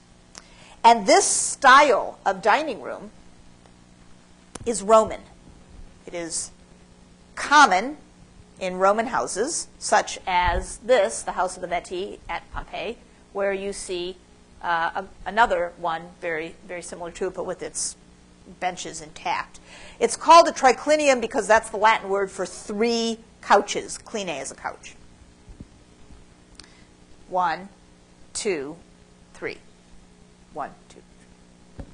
And this style of dining room is Roman. It is common in Roman houses, such as this, the House of the Veti at Pompeii, where you see another one very, very similar to it, but with its benches intact. It's called a triclinium because that's the Latin word for three couches, kline as a couch. 1, 2, 3. 1, 2, 3.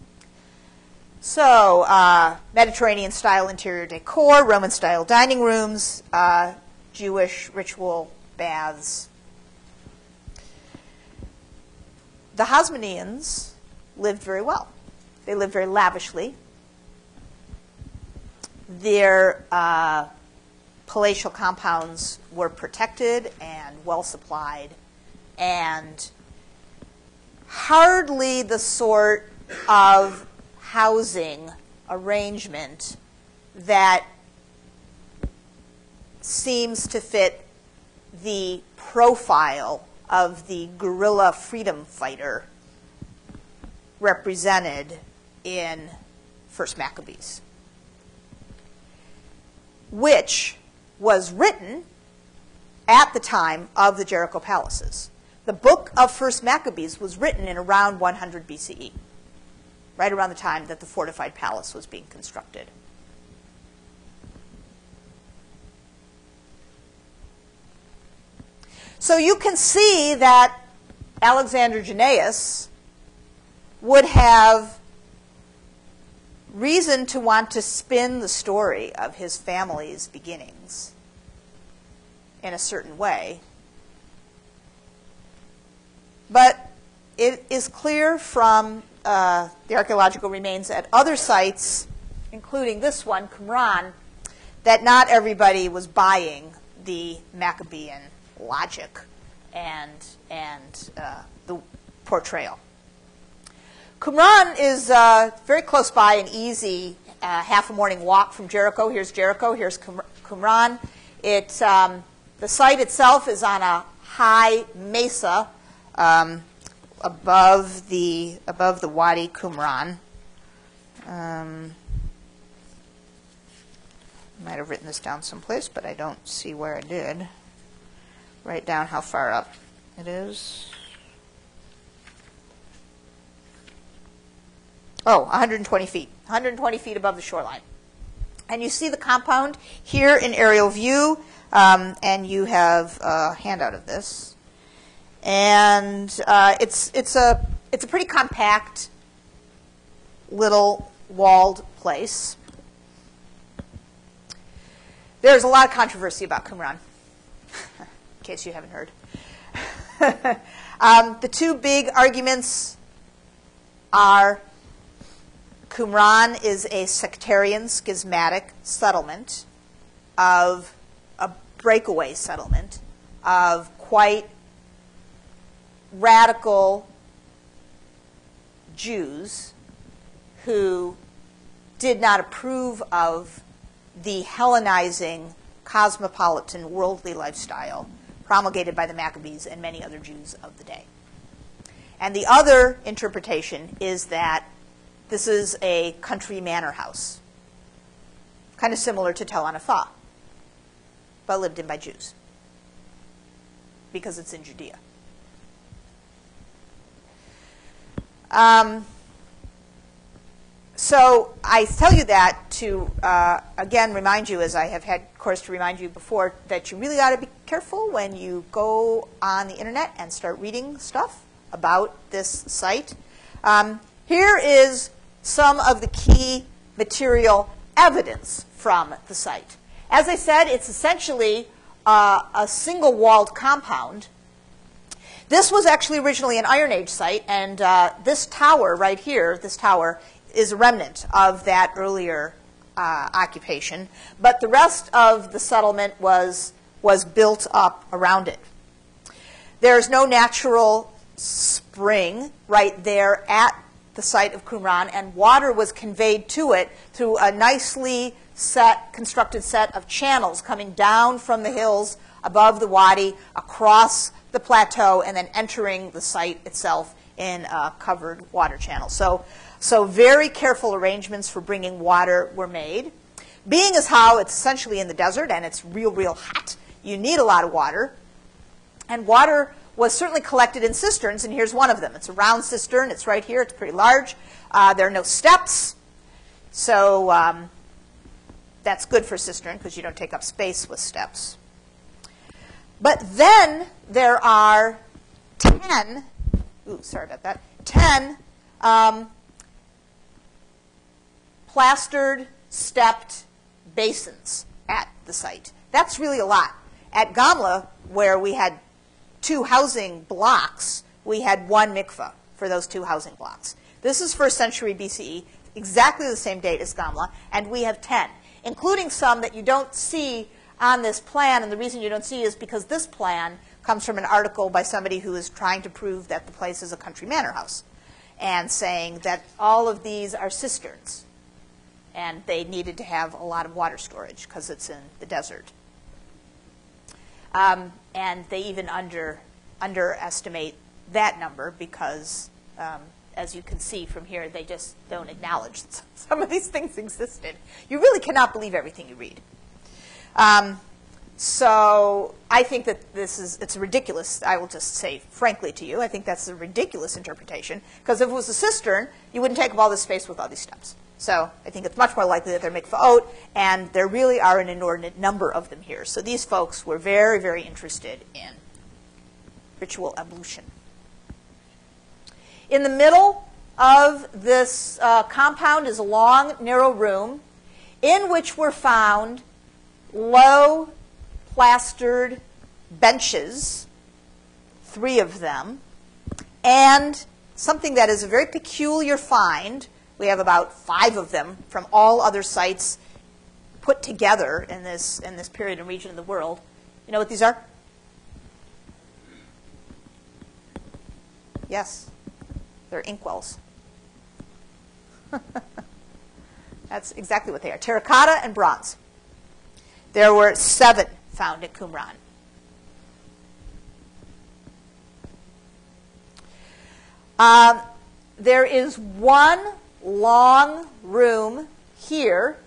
So, Mediterranean-style interior decor, Roman-style dining rooms, Jewish ritual baths. The Hasmoneans lived very well. They lived very lavishly. Their palatial compounds were protected and well supplied, and hardly the sort of housing arrangement that seems to fit the profile of the guerrilla freedom fighter represented in 1st Maccabees, which was written at the time of the Jericho palaces. The book of 1st Maccabees was written in around 100 BCE, right around the time that the fortified palace was being constructed. So you can see that Alexander Jannaeus would have reason to want to spin the story of his family's beginnings in a certain way. But it is clear from the archaeological remains at other sites, including this one, Qumran, that not everybody was buying the Maccabean logic and the portrayal. Qumran is very close by, an easy half a morning walk from Jericho. Here's Jericho. Here's Qumran. The site itself is on a high mesa above the Wadi Qumran. Might have written this down someplace, but I don't see where I did. Write down how far up it is. Oh, 120 feet. 120 feet above the shoreline. And you see the compound here in aerial view, and you have a handout of this. And it's a pretty compact little walled place. There's a lot of controversy about Qumran, in case you haven't heard. The two big arguments are Qumran is a sectarian, schismatic settlement of a breakaway settlement of quite radical Jews who did not approve of the Hellenizing, cosmopolitan, worldly lifestyle promulgated by the Maccabees and many other Jews of the day. And the other interpretation is that this is a country manor house, kind of similar to Tel Anafah, but lived in by Jews, because it's in Judea. So I tell you that to, again, remind you, as I have had course to remind you before, that you really ought to be careful when you go on the internet and start reading stuff about this site. Here is some of the key material evidence from the site. As I said, it's essentially a single-walled compound. This was actually originally an Iron Age site, and this tower right here, this tower, is a remnant of that earlier occupation. But the rest of the settlement was built up around it. There's no natural spring right there at the site of Qumran, and water was conveyed to it through a nicely constructed set of channels coming down from the hills above the wadi, across the plateau, and then entering the site itself in a covered water channel. So very careful arrangements for bringing water were made. Being as how it's essentially in the desert and it's real hot, you need a lot of water. And water was certainly collected in cisterns, and here's one of them. It's a round cistern. It's right here. It's pretty large. There are no steps. So that's good for cistern because you don't take up space with steps. But then there are 10, 10 plastered, stepped basins at the site. That's really a lot. At Gamla, where we had 2 housing blocks, we had 1 mikveh for those 2 housing blocks. This is 1st century BCE, exactly the same date as Gamla, and we have 10, including some that you don't see on this plan. And the reason you don't see is because this plan comes from an article by somebody who is trying to prove that the place is a country manor house and saying that all of these are cisterns. And they needed to have a lot of water storage because it's in the desert. And they even underestimate that number because, as you can see from here, they just don't acknowledge that some of these things existed. You really cannot believe everything you read. So I think that it's ridiculous. I will just say frankly to you, I think that's a ridiculous interpretation, because if it was a cistern, you wouldn't take up all this space with all these steps. So I think it's much more likely that they're mikvaot, and there really are an inordinate number of them here. So these folks were very, very interested in ritual ablution. In the middle of this compound is a long, narrow room in which were found low plastered benches, 3 of them, and something that is a very peculiar find. We have about 5 of them from all other sites put together in this period and region of the world. You know what these are? Yes, they're inkwells. That's exactly what they are. Terracotta and bronze. There were 7 found at Qumran. There is one long room here,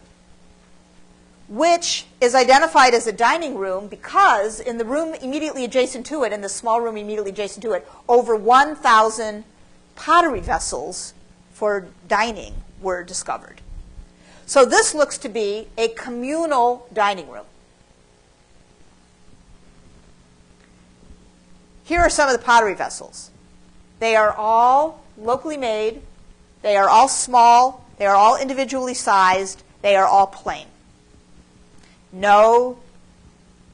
which is identified as a dining room because in the room immediately adjacent to it, in the small room immediately adjacent to it, over 1,000 pottery vessels for dining were discovered. So this looks to be a communal dining room. Here are some of the pottery vessels. They are all locally made. They are all small. They are all individually sized. They are all plain. No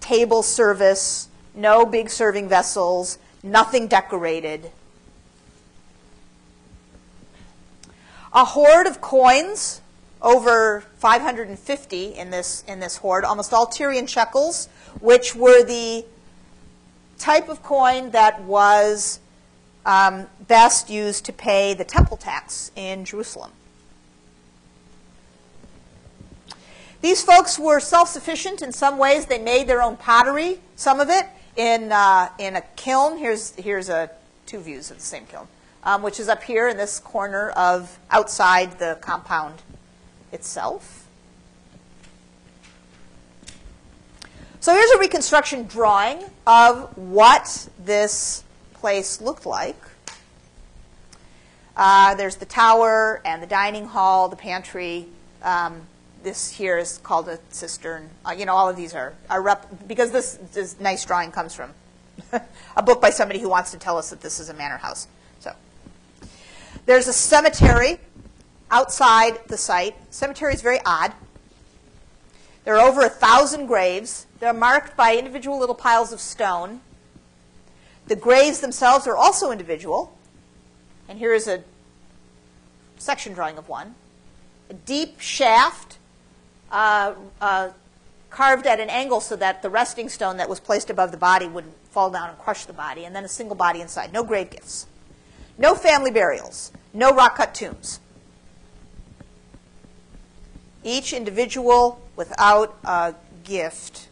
table service, no big serving vessels, nothing decorated. A hoard of coins, over 550 in this hoard, almost all Tyrian shekels, which were the type of coin that was best used to pay the temple tax in Jerusalem. These folks were self-sufficient in some ways. They made their own pottery, some of it, in a kiln. Here's 2 views of the same kiln, which is up here in this corner of outside the compound itself. So here's a reconstruction drawing of what this place looked like. There's the tower and the dining hall, the pantry. This here is called a cistern. All of these are because this nice drawing comes from a book by somebody who wants to tell us that this is a manor house. So there's a cemetery outside the site. Cemetery is very odd. There are over 1,000 graves. They're marked by individual little piles of stone. The graves themselves are also individual. And here is a section drawing of one. A deep shaft carved at an angle so that the resting stone that was placed above the body wouldn't fall down and crush the body, and then a single body inside. No grave gifts. No family burials. No rock-cut tombs. Each individual without a gift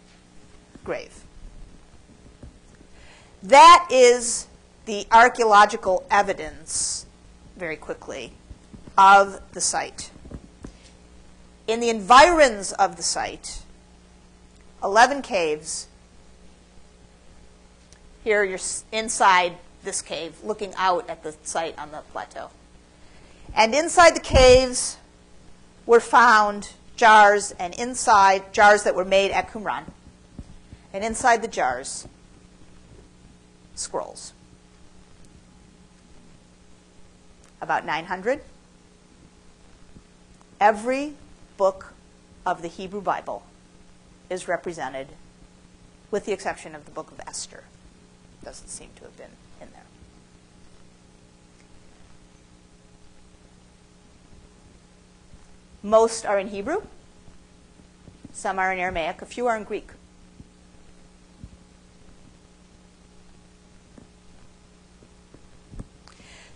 grave. That is the archaeological evidence, very quickly, of the site. In the environs of the site, 11 caves. Here you're inside this cave, looking out at the site on the plateau. And inside the caves were found jars, and inside jars that were made at Qumran. And inside the jars scrolls. About 900. Every book of the Hebrew Bible is represented, with the exception of the book of Esther. Doesn't seem to have been in there. Most are in Hebrew. Some are in Aramaic. A few are in Greek.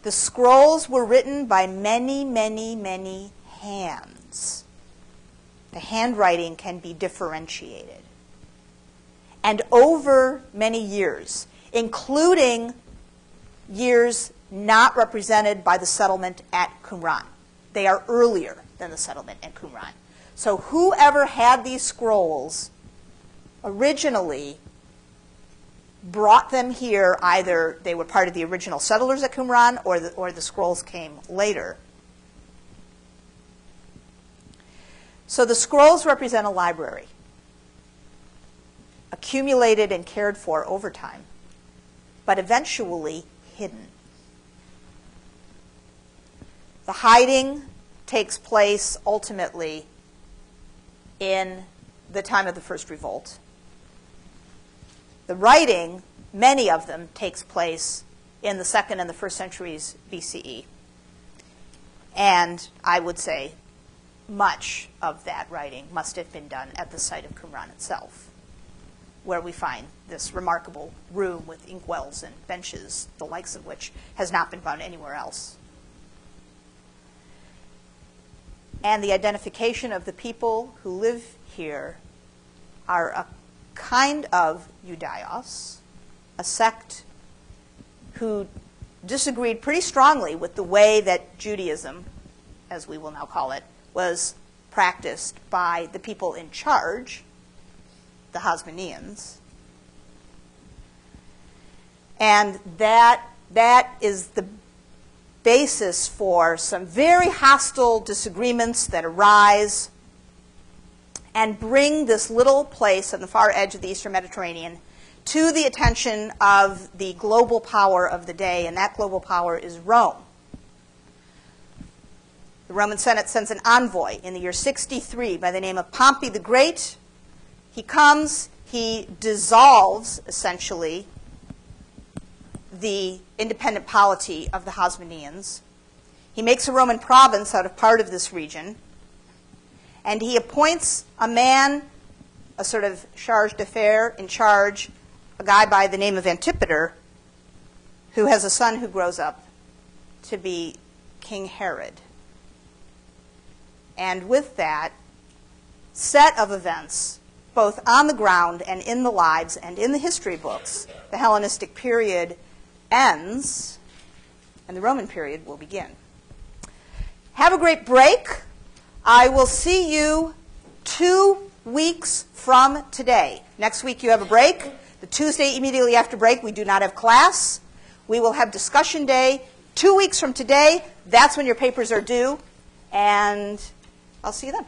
The scrolls were written by many, many, many hands. The handwriting can be differentiated. And over many years, including years not represented by the settlement at Qumran. They are earlier than the settlement at Qumran. So whoever had these scrolls originally brought them here. Either they were part of the original settlers at Qumran, or the scrolls came later. So the scrolls represent a library, accumulated and cared for over time, but eventually hidden. The hiding takes place ultimately in the time of the first revolt. The writing, many of them, takes place in the 2nd and the 1st centuries BCE. And I would say much of that writing must have been done at the site of Qumran itself, where we find this remarkable room with inkwells and benches, the likes of which has not been found anywhere else. And the identification of the people who live here are a kind of Judaios, a sect who disagreed pretty strongly with the way that Judaism, as we will now call it, was practiced by the people in charge, the Hasmoneans. And that is the basis for some very hostile disagreements that arise and bring this little place on the far edge of the Eastern Mediterranean to the attention of the global power of the day, and that global power is Rome. The Roman Senate sends an envoy in the year 63 by the name of Pompey the Great. He comes, he dissolves, essentially, the independent polity of the Hasmoneans. He makes a Roman province out of part of this region, and he appoints a man, a sort of charge d'affaires in charge, a guy by the name of Antipater, who has a son who grows up to be King Herod. And with that set of events, both on the ground and in the lives and in the history books, the Hellenistic period ends, and the Roman period will begin. Have a great break. I will see you 2 weeks from today. Next week you have a break. The Tuesday immediately after break, we do not have class. We will have discussion day 2 weeks from today. That's when your papers are due, and I'll see you then.